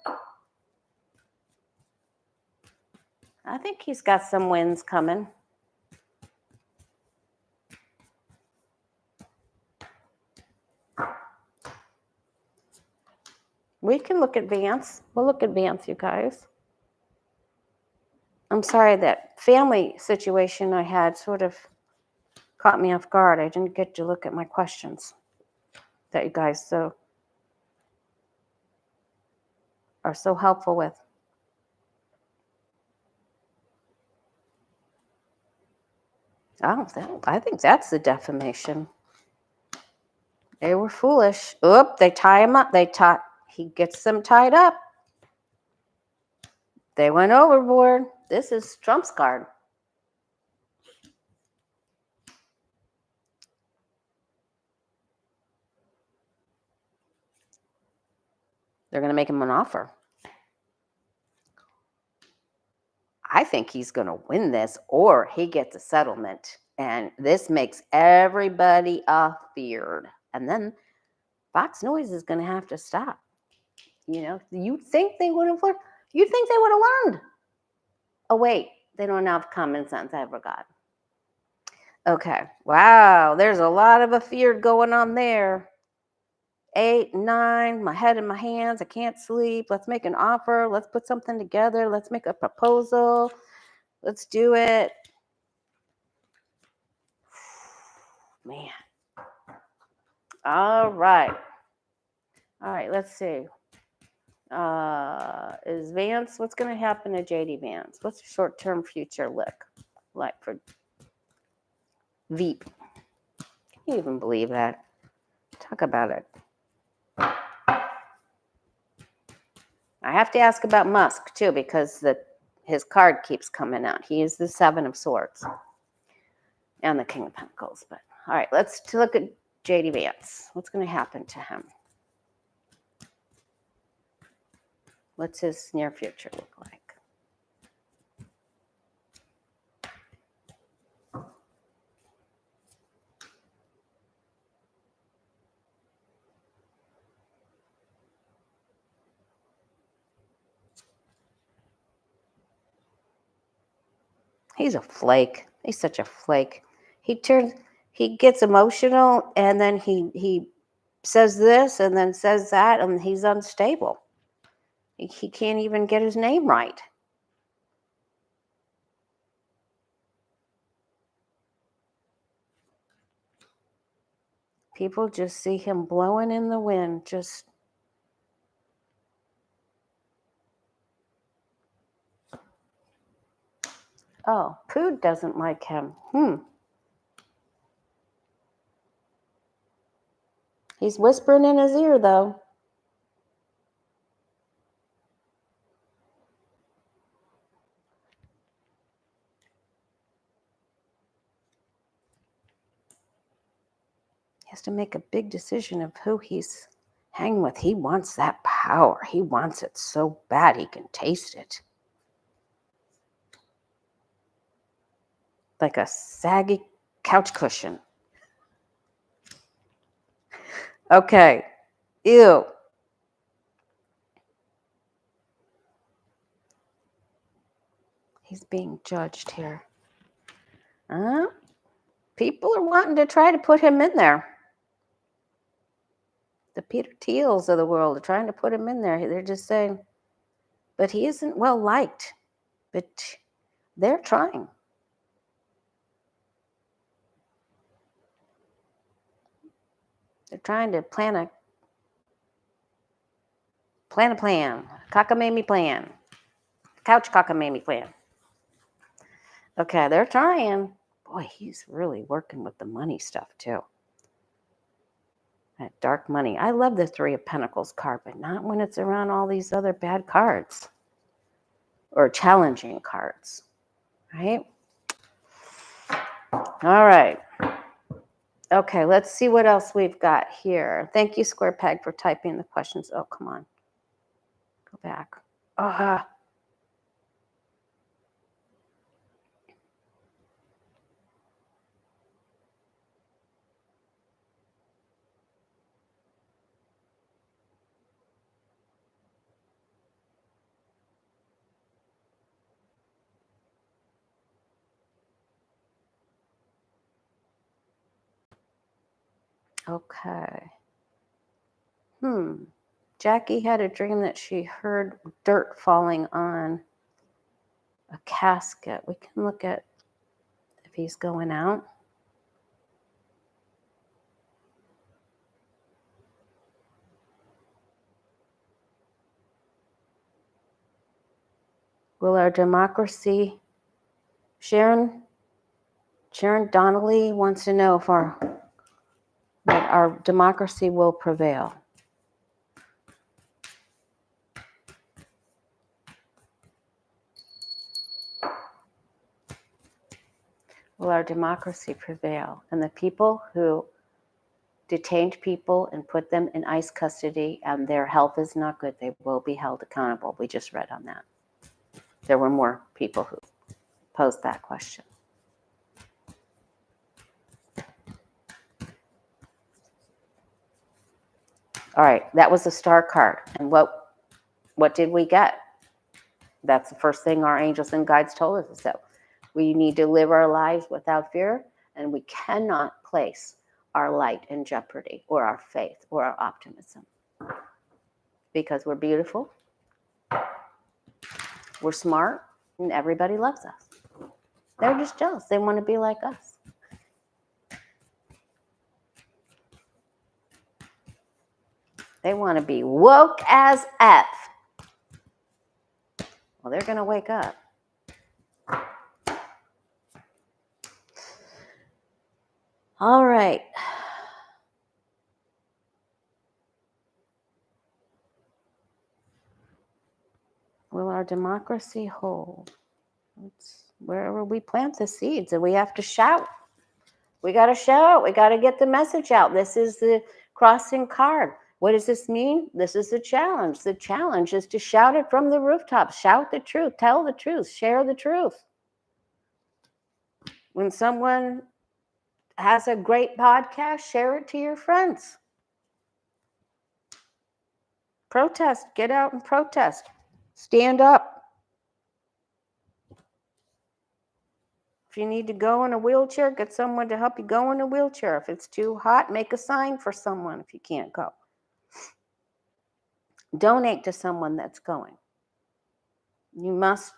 I think he's got some wins coming. We can look at Vance. We'll look at Vance, you guys. I'm sorry, that family situation I had sort of caught me off guard. I didn't get to look at my questions that you guys are so helpful with. I think that's the defamation. They were foolish. Oop, they tie him up. He gets them tied up. They went overboard. This is Trump's card. They're going to make him an offer. I think he's going to win this, or he gets a settlement. And this makes everybody afeared. And then Fox News is going to have to stop. You know, you'd think they would have learned. You'd think they would have learned. Oh, wait, they don't have common sense. I forgot. Okay. Wow, there's a lot of afeared going on there. 8, 9, my head in my hands. I can't sleep. Let's make an offer. Let's put something together. Let's make a proposal. Let's do it. Man. All right. All right, let's see. Is Vance, what's going to happen to JD Vance? What's the short-term future look like for Veep? Can you even believe that? Talk about it. I have to ask about Musk, too, because his card keeps coming out. He is the 7 of Swords and the King of Pentacles. But all right, let's look at JD Vance. What's going to happen to him? What's his near future look like? He's a flake. He's such a flake. He gets emotional, and then he says this and then says that, and he's unstable. He can't even get his name right. People just see him blowing in the wind, just... Oh, Pood doesn't like him. He's whispering in his ear, though. He has to make a big decision of who he's hanging with. He wants that power. He wants it so bad he can taste it. Like a saggy couch cushion. Okay. Ew. He's being judged here. People are wanting to try to put him in there. The Peter Thiels of the world are trying to put him in there. They're just saying, but he isn't well liked. But they're trying. They're trying to plan a cockamamie plan, couch cockamamie plan. Okay, they're trying. Boy, he's really working with the money stuff too. That dark money. I love the Three of Pentacles card, but not when it's around all these other bad cards or challenging cards, right? All right. Okay, let's see what else we've got here. Thank you, Square Peg, for typing the questions. Oh, come on. Go back. Okay. Jackie had a dream that she heard dirt falling on a casket. We can look at if he's going out. Will our democracy... Sharon Donnelly wants to know if that our democracy will prevail. Will our democracy prevail? And the people who detained people and put them in ICE custody and their health is not good, they will be held accountable. We just read on that. There were more people who posed that question. All right, that was the star card. And what did we get? That's the first thing our angels and guides told us, is that we need to live our lives without fear, and we cannot place our light in jeopardy, or our faith, or our optimism. Because we're beautiful, we're smart, and everybody loves us. They're just jealous. They want to be like us. They want to be woke as F. Well, they're going to wake up. All right. Will our democracy hold? It's wherever we plant the seeds, and we have to shout. We got to shout. We got to get the message out. This is the crossing card. What does this mean? This is the challenge. The challenge is to shout it from the rooftops. Shout the truth. Tell the truth. Share the truth. When someone has a great podcast, share it to your friends. Protest. Get out and protest. Stand up. If you need to go in a wheelchair, get someone to help you go in a wheelchair. If it's too hot, make a sign for someone if you can't go. Donate to someone that's going. You must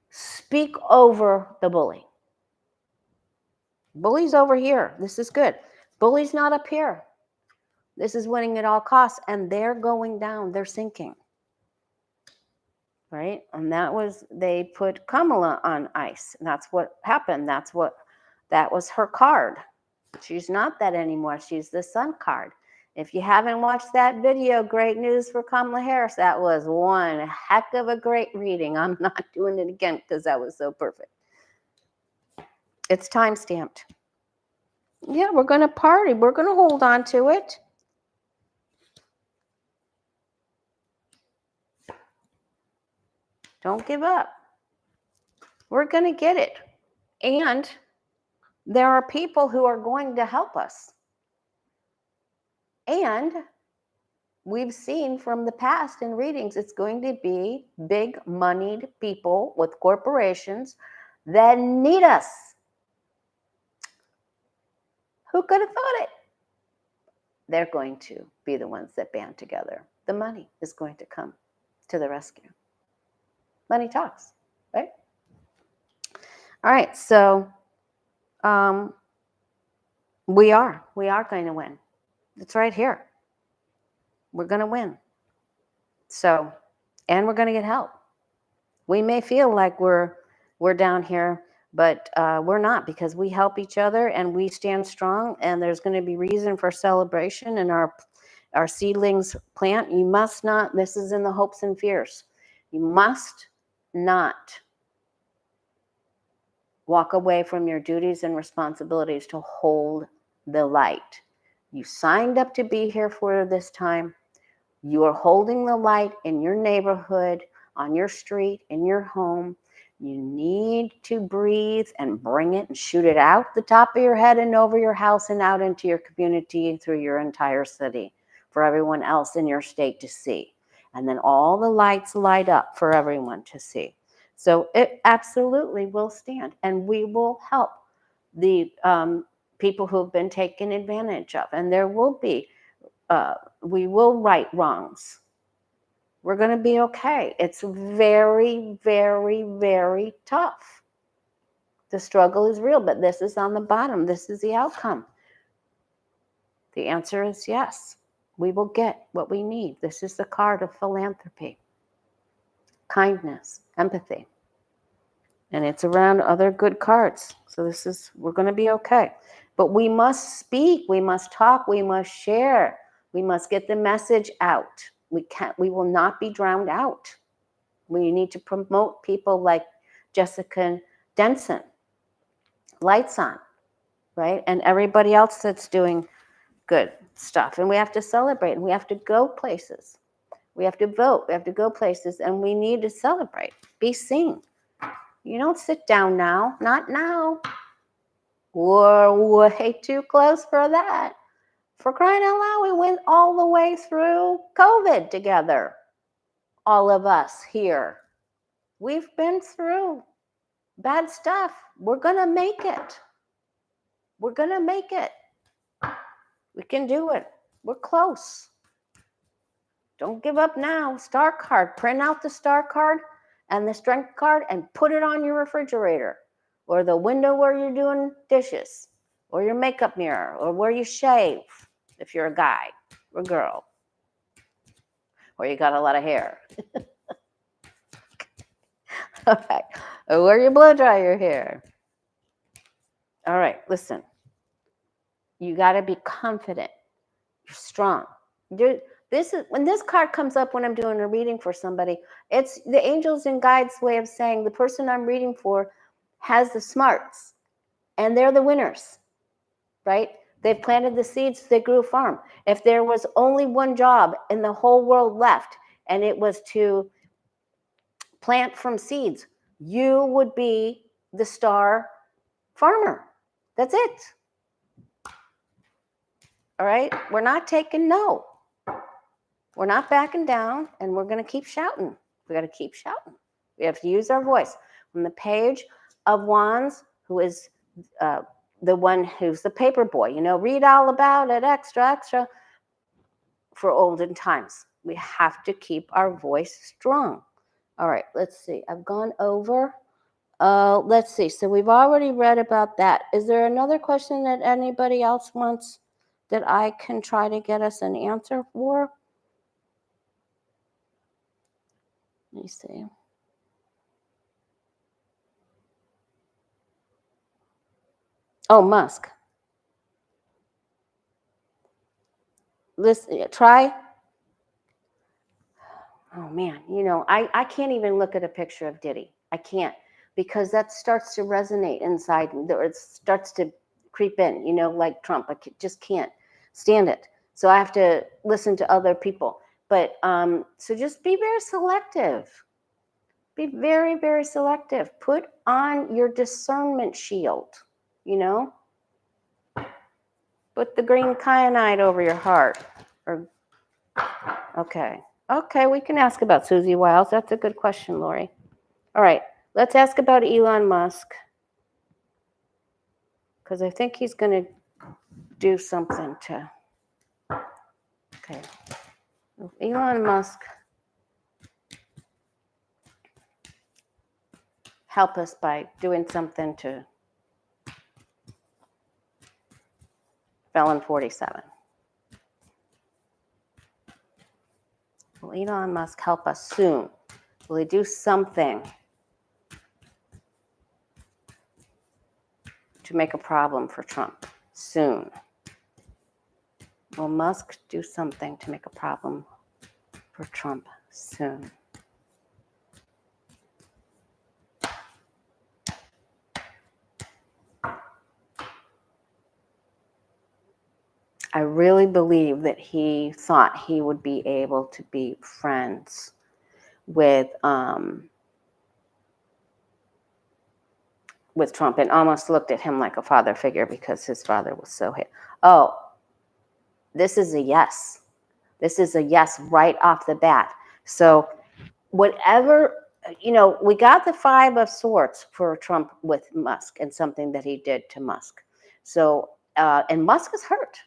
speak over the bully. Bully's over here. This is good. Bully's not up here. This is winning at all costs, and they're going down. They're sinking. Right? And they put Kamala on ice. And that's what happened. That was her card. She's not that anymore. She's the Sun card. If you haven't watched that video, great news for Kamala Harris. That was one heck of a great reading. I'm not doing it again because that was so perfect. It's time-stamped. Yeah, we're going to party. We're going to hold on to it. Don't give up. We're going to get it. And there are people who are going to help us. And we've seen from the past in readings, it's going to be big moneyed people with corporations that need us. Who could have thought it? They're going to be the ones that band together. The money is going to come to the rescue. Money talks, right? All right, so we are going to win. It's right here. We're going to win. So, and we're going to get help. We may feel like we're down here, but we're not, because we help each other and we stand strong, and there's going to be reason for celebration in our seedlings plant. You must not, this is in the hopes and fears, you must not walk away from your duties and responsibilities to hold the light. You signed up to be here for this time. You are holding the light in your neighborhood, on your street, in your home. You need to breathe and bring it and shoot it out the top of your head and over your house and out into your community and through your entire city for everyone else in your state to see. And then all the lights light up for everyone to see. So it absolutely will stand, and we will help the people who have been taken advantage of. And there will be, we will right wrongs. We're going to be okay. It's very, very, very tough. The struggle is real, but this is on the bottom. This is the outcome. The answer is yes. We will get what we need. This is the card of philanthropy, kindness, empathy. And it's around other good cards. So we're going to be okay. But we must speak. We must talk. We must share. We must get the message out. We will not be drowned out. We need to promote people like Jessica Denson, Lights On, right? And everybody else that's doing good stuff. And we have to celebrate, and we have to go places. We have to vote. We have to go places, and we need to celebrate, be seen. You don't sit down now, not now. We're way too close for that. For crying out loud, we went all the way through COVID together. All of us here. We've been through bad stuff. We're going to make it. We're going to make it. We can do it. We're close. Don't give up now. Star card. Print out the star card and the strength card and put it on your refrigerator or the window where you're doing dishes or your makeup mirror or where you shave if you're a guy or girl or you got a lot of hair. Okay. Or where you blow dry your hair. All right, listen. You got to be confident. You're strong. When this card comes up when I'm doing a reading for somebody, it's the angels and guides way of saying the person I'm reading for has the smarts and they're the winners, right? They've planted the seeds, they grew a farm. If there was only one job in the whole world left and it was to plant from seeds, you would be the star farmer. That's it. All right? We're not taking no. We're not backing down, and we're going to keep shouting. We got to keep shouting. We have to use our voice. From the Page of Wands, who is the one who's the paper boy, read all about it, extra, for olden times. We have to keep our voice strong. All right, let's see. I've gone over Let's see. So we've already read about that. Is there another question that anybody else wants that I can try to get us an answer for? Let me see. Oh, Musk. Listen, try. Oh man, I can't even look at a picture of Diddy. I can't, because that starts to resonate inside, or it starts to creep in, like Trump. Just can't stand it. So I have to listen to other people. But so just be very selective. Be very, very selective. Put on your discernment shield, you know? Put the green kyanite over your heart. Okay. Okay, we can ask about Susie Wiles. That's a good question, Lori. All right, let's ask about Elon Musk, because I think he's going to do something to. Okay. Elon Musk help us by doing something to Felon 47. Will Elon Musk help us soon? Will he do something to make a problem for Trump soon? Will Musk do something to make a problem for Trump soon? I really believe that he thought he would be able to be friends with Trump, and almost looked at him like a father figure because his father was so hit. Oh, this is a yes. This is a yes right off the bat. So whatever, we got the 5 of Swords for Trump with Musk and something that he did to Musk. So, and Musk is hurt.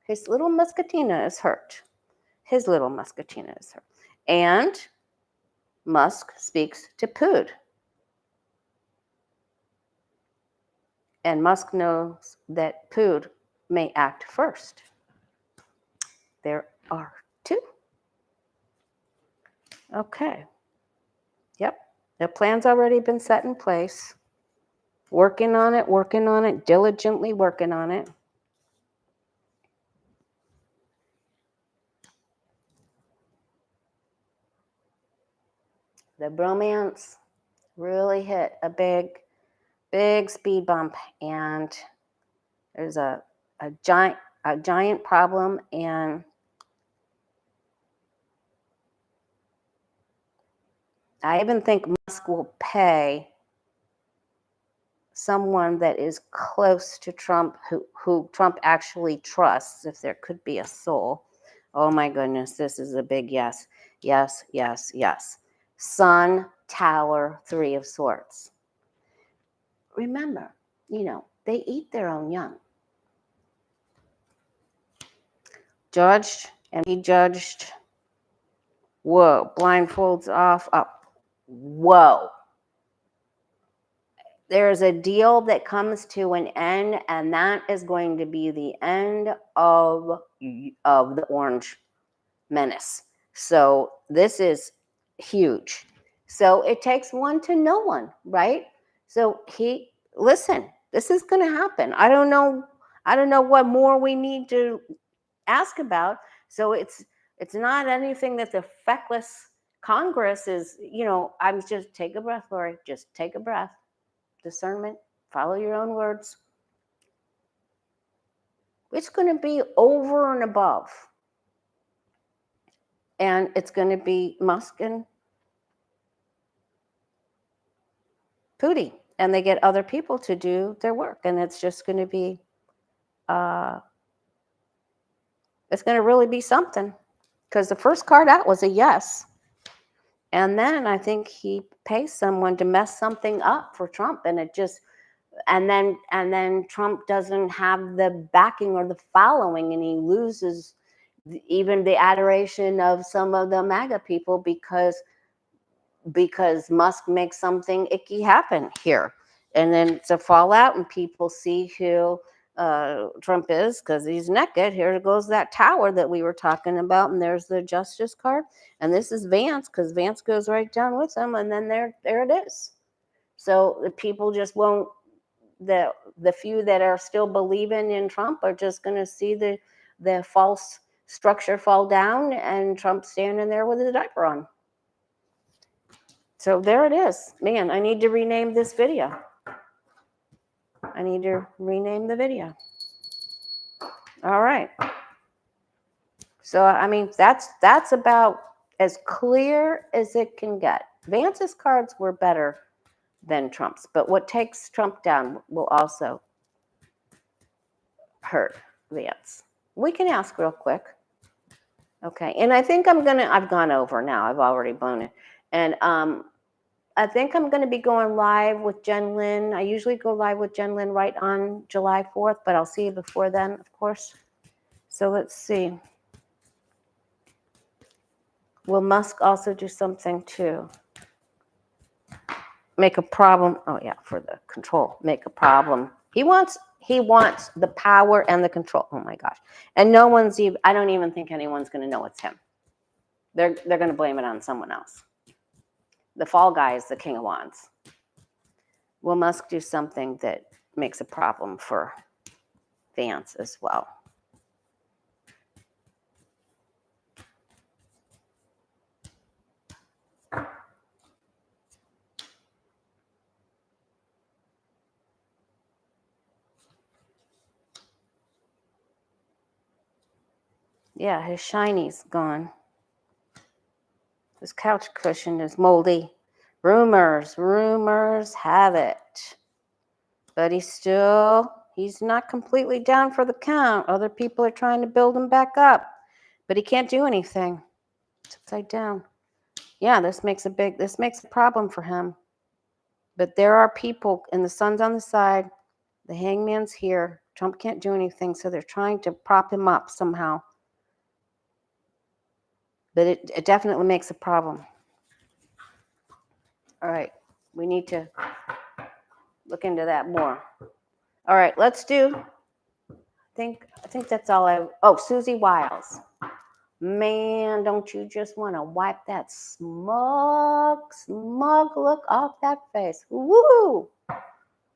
His little Muscatina is hurt. His little Muscatina is hurt. And Musk speaks to Putin. And Musk knows that Putin may act first. There are 2. Okay. Yep. The plan's already been set in place. Working on it, diligently working on it. The bromance really hit a big speed bump, and there's a giant problem, and I even think Musk will pay someone that is close to Trump, who Trump actually trusts, if there could be a soul. Oh my goodness, this is a big yes. Yes, yes, yes. Sun, Tower, 3 of Swords. Remember, they eat their own young. Judged and be judged. Whoa, blindfolds off, up. Whoa. There's a deal that comes to an end, and that is going to be the end of the Orange Menace. So this is huge. So it takes one to know one, right? So listen, this is going to happen. I don't know what more we need to ask about. So it's not anything that the feckless Congress is, I'm just take a breath, Lori. Just take a breath. Discernment, follow your own words. It's going to be over and above. And it's going to be Musk and Putin. And they get other people to do their work. And it's just going to be, it's going to really be something. Because the first card out was a yes. And then I think he pays someone to mess something up for Trump. And it just, and then Trump doesn't have the backing or the following, and he loses even the adoration of some of the MAGA people, because because Musk makes something icky happen here. And then it's a fallout, and people see who Trump is because he's naked. Here goes that tower that we were talking about, and there's the justice card. And this is Vance, because Vance goes right down with him, and then there it is. So the people just won't. The few that are still believing in Trump are just going to see the false structure fall down, and Trump standing there with his diaper on. So there it is. Man, I need to rename this video. I need to rename the video. All right. So, I mean, that's about as clear as it can get. Vance's cards were better than Trump's, but what takes Trump down will also hurt Vance. We can ask real quick. Okay, and I think I've gone over now. I've already blown it. And I think I'm going to be going live with Jen Lynn. I usually go live with Jen Lynn right on July 4th, but I'll see you before then, of course. So let's see. Will Musk also do something to make a problem? Oh yeah, for the control, make a problem. He wants the power and the control. Oh my gosh. And no one's even, I don't even think anyone's going to know it's him. They're going to blame it on someone else. The fall guy is the King of Wands. Will Musk do something that makes a problem for Vance as well? Yeah, his shiny's gone. His couch cushion is moldy. Rumors have it. But he's not completely down for the count. Other people are trying to build him back up. But he can't do anything. It's upside down. Yeah, this makes a problem for him. But there are people, and the sun's on the side. The hangman's here. Trump can't do anything, so they're trying to prop him up somehow. But it definitely makes a problem. All right, we need to look into that more. All right, let's do, I think that's all Susie Wiles. Man, don't you just want to wipe that smug look off that face? Woo!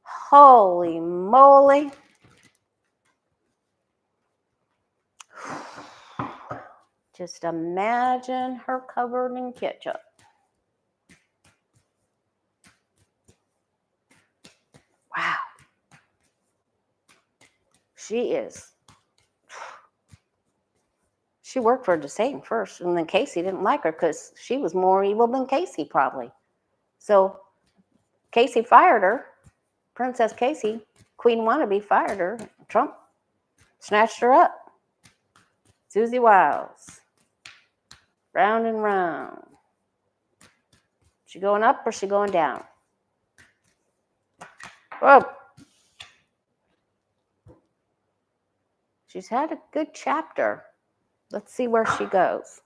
Holy moly. Just imagine her covered in ketchup. Wow. She worked for DeSantis first, and then Casey didn't like her because she was more evil than Casey probably. So Casey fired her. Princess Casey, Queen Wannabe, fired her. Trump snatched her up. Susie Wiles. Round and round. She going up or she going down? Whoa. She's had a good chapter. Let's see where she goes.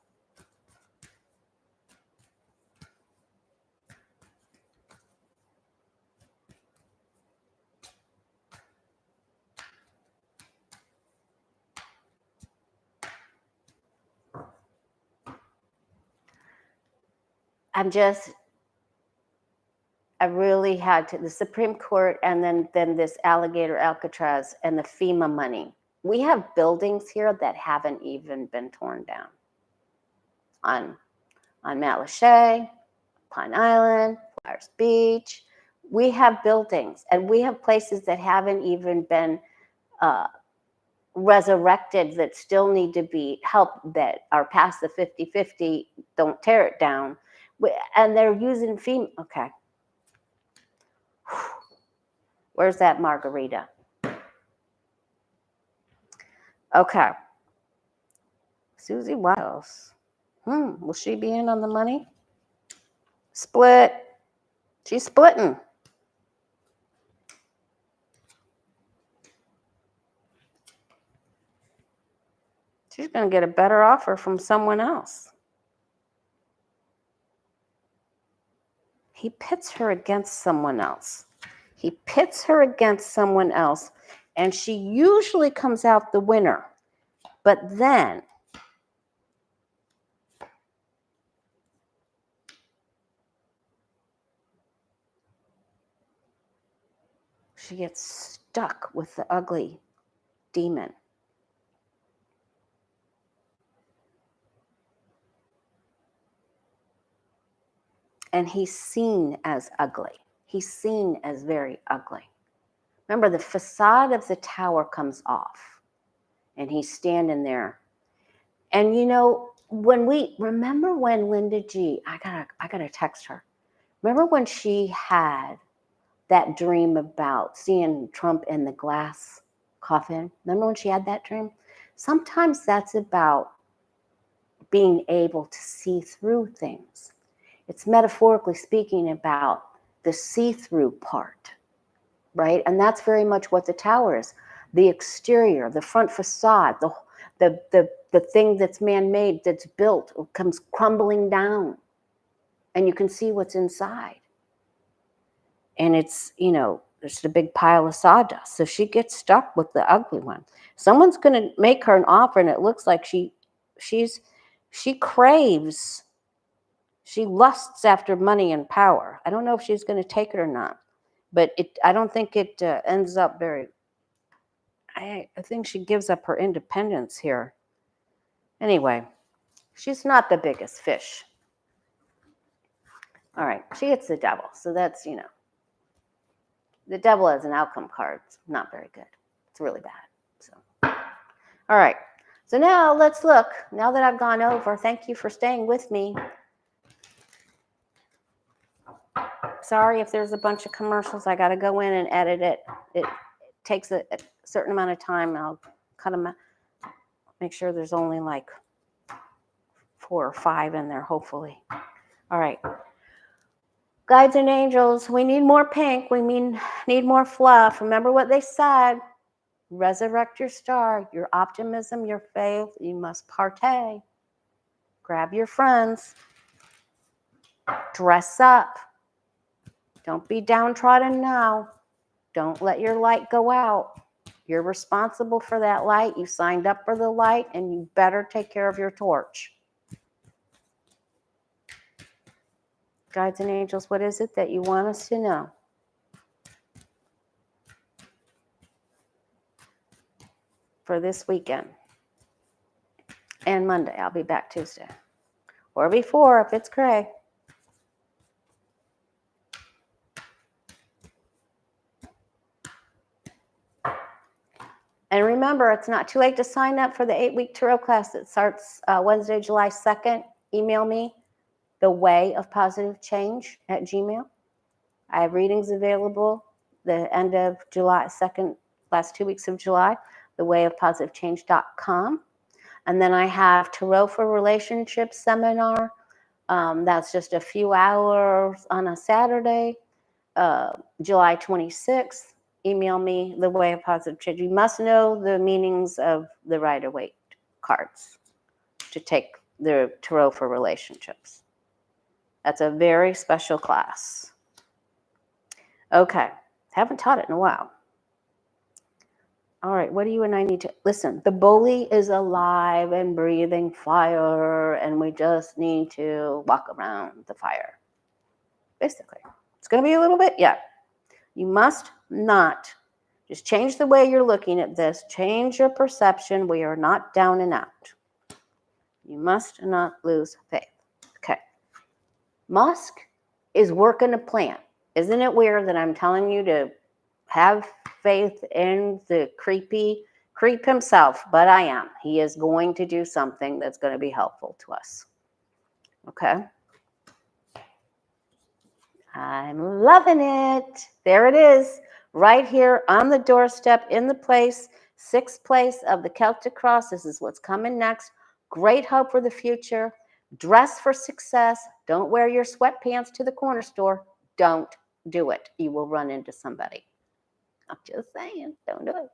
I really had to, the Supreme Court, and then this Alligator, Alcatraz, and the FEMA money. We have buildings here that haven't even been torn down. On Matlacha, Pine Island, Flowers Beach. We have buildings, and we have places that haven't even been resurrected that still need to be helped, that are past the 50-50, don't tear it down. And they're using FEMA. Okay. Where's that margarita? Okay. Susie Wiles. Will she be in on the money? Split. She's splitting. She's going to get a better offer from someone else. he pits her against someone else. He pits her against someone else, and she usually comes out the winner. But then she gets stuck with the ugly demon. And he's seen as ugly. He's seen as very ugly. Remember, the facade of the tower comes off, and he's standing there. And you know, remember when Linda G, I gotta text her. Remember when she had that dream about seeing Trump in the glass coffin? Remember when she had that dream? Sometimes that's about being able to see through things. It's metaphorically speaking about the see-through part, right? And that's very much what the tower is. The exterior, the front facade, the thing that's man-made, that's built, comes crumbling down. And you can see what's inside. And it's, you know, there's a big pile of sawdust. So she gets stuck with the ugly one. Someone's going to make her an offer, and it looks like she craves, she lusts after money and power. I don't know if she's going to take it or not, but I don't think it ends up very, I think she gives up her independence here. Anyway, she's not the biggest fish. All right, she hits the devil. So that's, you know, the devil as an outcome card. It's not very good. It's really bad. So, all right. So now let's look. Now that I've gone over, thank you for staying with me. Sorry if there's a bunch of commercials. I got to go in and edit it. It takes a certain amount of time. I'll cut them, make sure there's only like 4 or 5 in there, hopefully. All right. Guides and angels, we need more pink. We need more fluff. Remember what they said. Resurrect your star, your optimism, your faith. You must partay. Grab your friends. Dress up. Don't be downtrodden now. Don't let your light go out. You're responsible for that light. You signed up for the light, and you better take care of your torch. Guides and angels, what is it that you want us to know? For this weekend and Monday. I'll be back Tuesday. Or before if it's cray. And remember, it's not too late to sign up for the 8-week tarot class that starts Wednesday, July 2nd. Email me, thewayofpositivechange@gmail.com. I have readings available the end of July, last 2 weeks of July, thewayofpositivechange.com. And then I have Tarot for Relationships seminar. That's just a few hours on a Saturday, July 26th. Email me, The Way of Positive Change. You must know the meanings of the Rider-Waite cards to take the Tarot for Relationships. That's a very special class. Okay, haven't taught it in a while. All right, what do you and I need to, listen, the bully is alive and breathing fire, and we just need to walk around the fire. Basically, it's going to be a little bit, yeah. You must not, just change the way you're looking at this, change your perception. We are not down and out. You must not lose faith. Okay. Musk is working a plan. Isn't it weird that I'm telling you to have faith in the creep himself? But I am. He is going to do something that's going to be helpful to us. Okay? I'm loving it. There it is, right here on the doorstep, in the place, 6th place of the Celtic Cross. This is what's coming next. Great hope for the future. Dress for success. Don't wear your sweatpants to the corner store. Don't do it. You will run into somebody. I'm just saying, don't do it.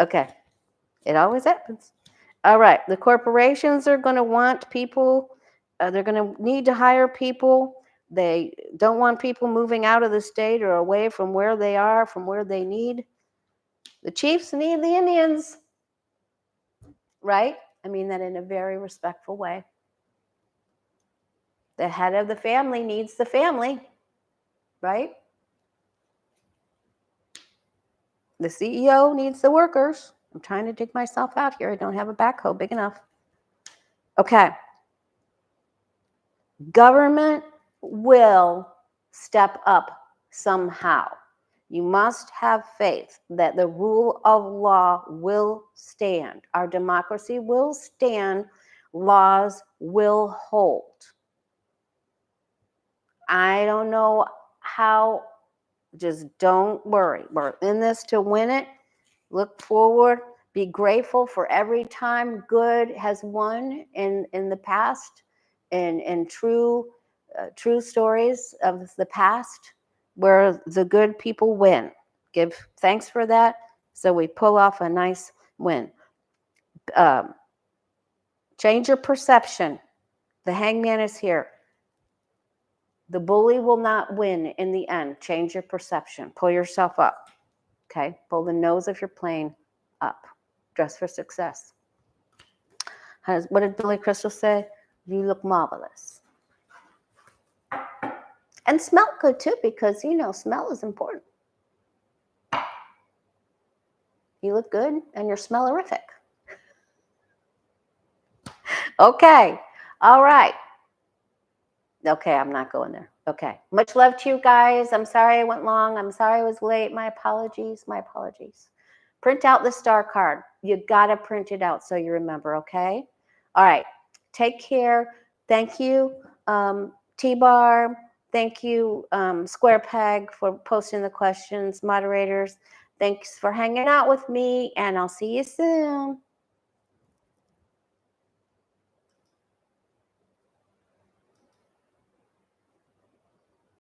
Okay, it always happens. All right, the corporations are going to want people. They're going to need to hire people. They don't want people moving out of the state or away from where they are, from where they need. The chiefs need the Indians, right? I mean that in a very respectful way. The head of the family needs the family, right? The CEO needs the workers. I'm trying to dig myself out here. I don't have a backhoe big enough. Okay. Government will step up somehow. You must have faith that the rule of law will stand. Our democracy will stand. Laws will hold. I don't know how. Just don't worry. We're in this to win it. Look forward. Be grateful for every time good has won in the past, and true stories of the past where the good people win. Give thanks for that. So we pull off a nice win. Change your perception. The hangman is here. The bully will not win in the end. Change your perception. Pull yourself up. Okay? Pull the nose of your plane up. Dress for success. What did Billy Crystal say? You look marvelous. And smell good too, because smell is important. You look good and you're smellerific. Okay. All right. Okay, I'm not going there. Okay. Much love to you guys. I'm sorry I went long. I'm sorry I was late. My apologies. My apologies. Print out the star card. You got to print it out so you remember, okay? All right. Take care. Thank you, T-Bar. Thank you, Square Peg, for posting the questions. Moderators, thanks for hanging out with me, and I'll see you soon.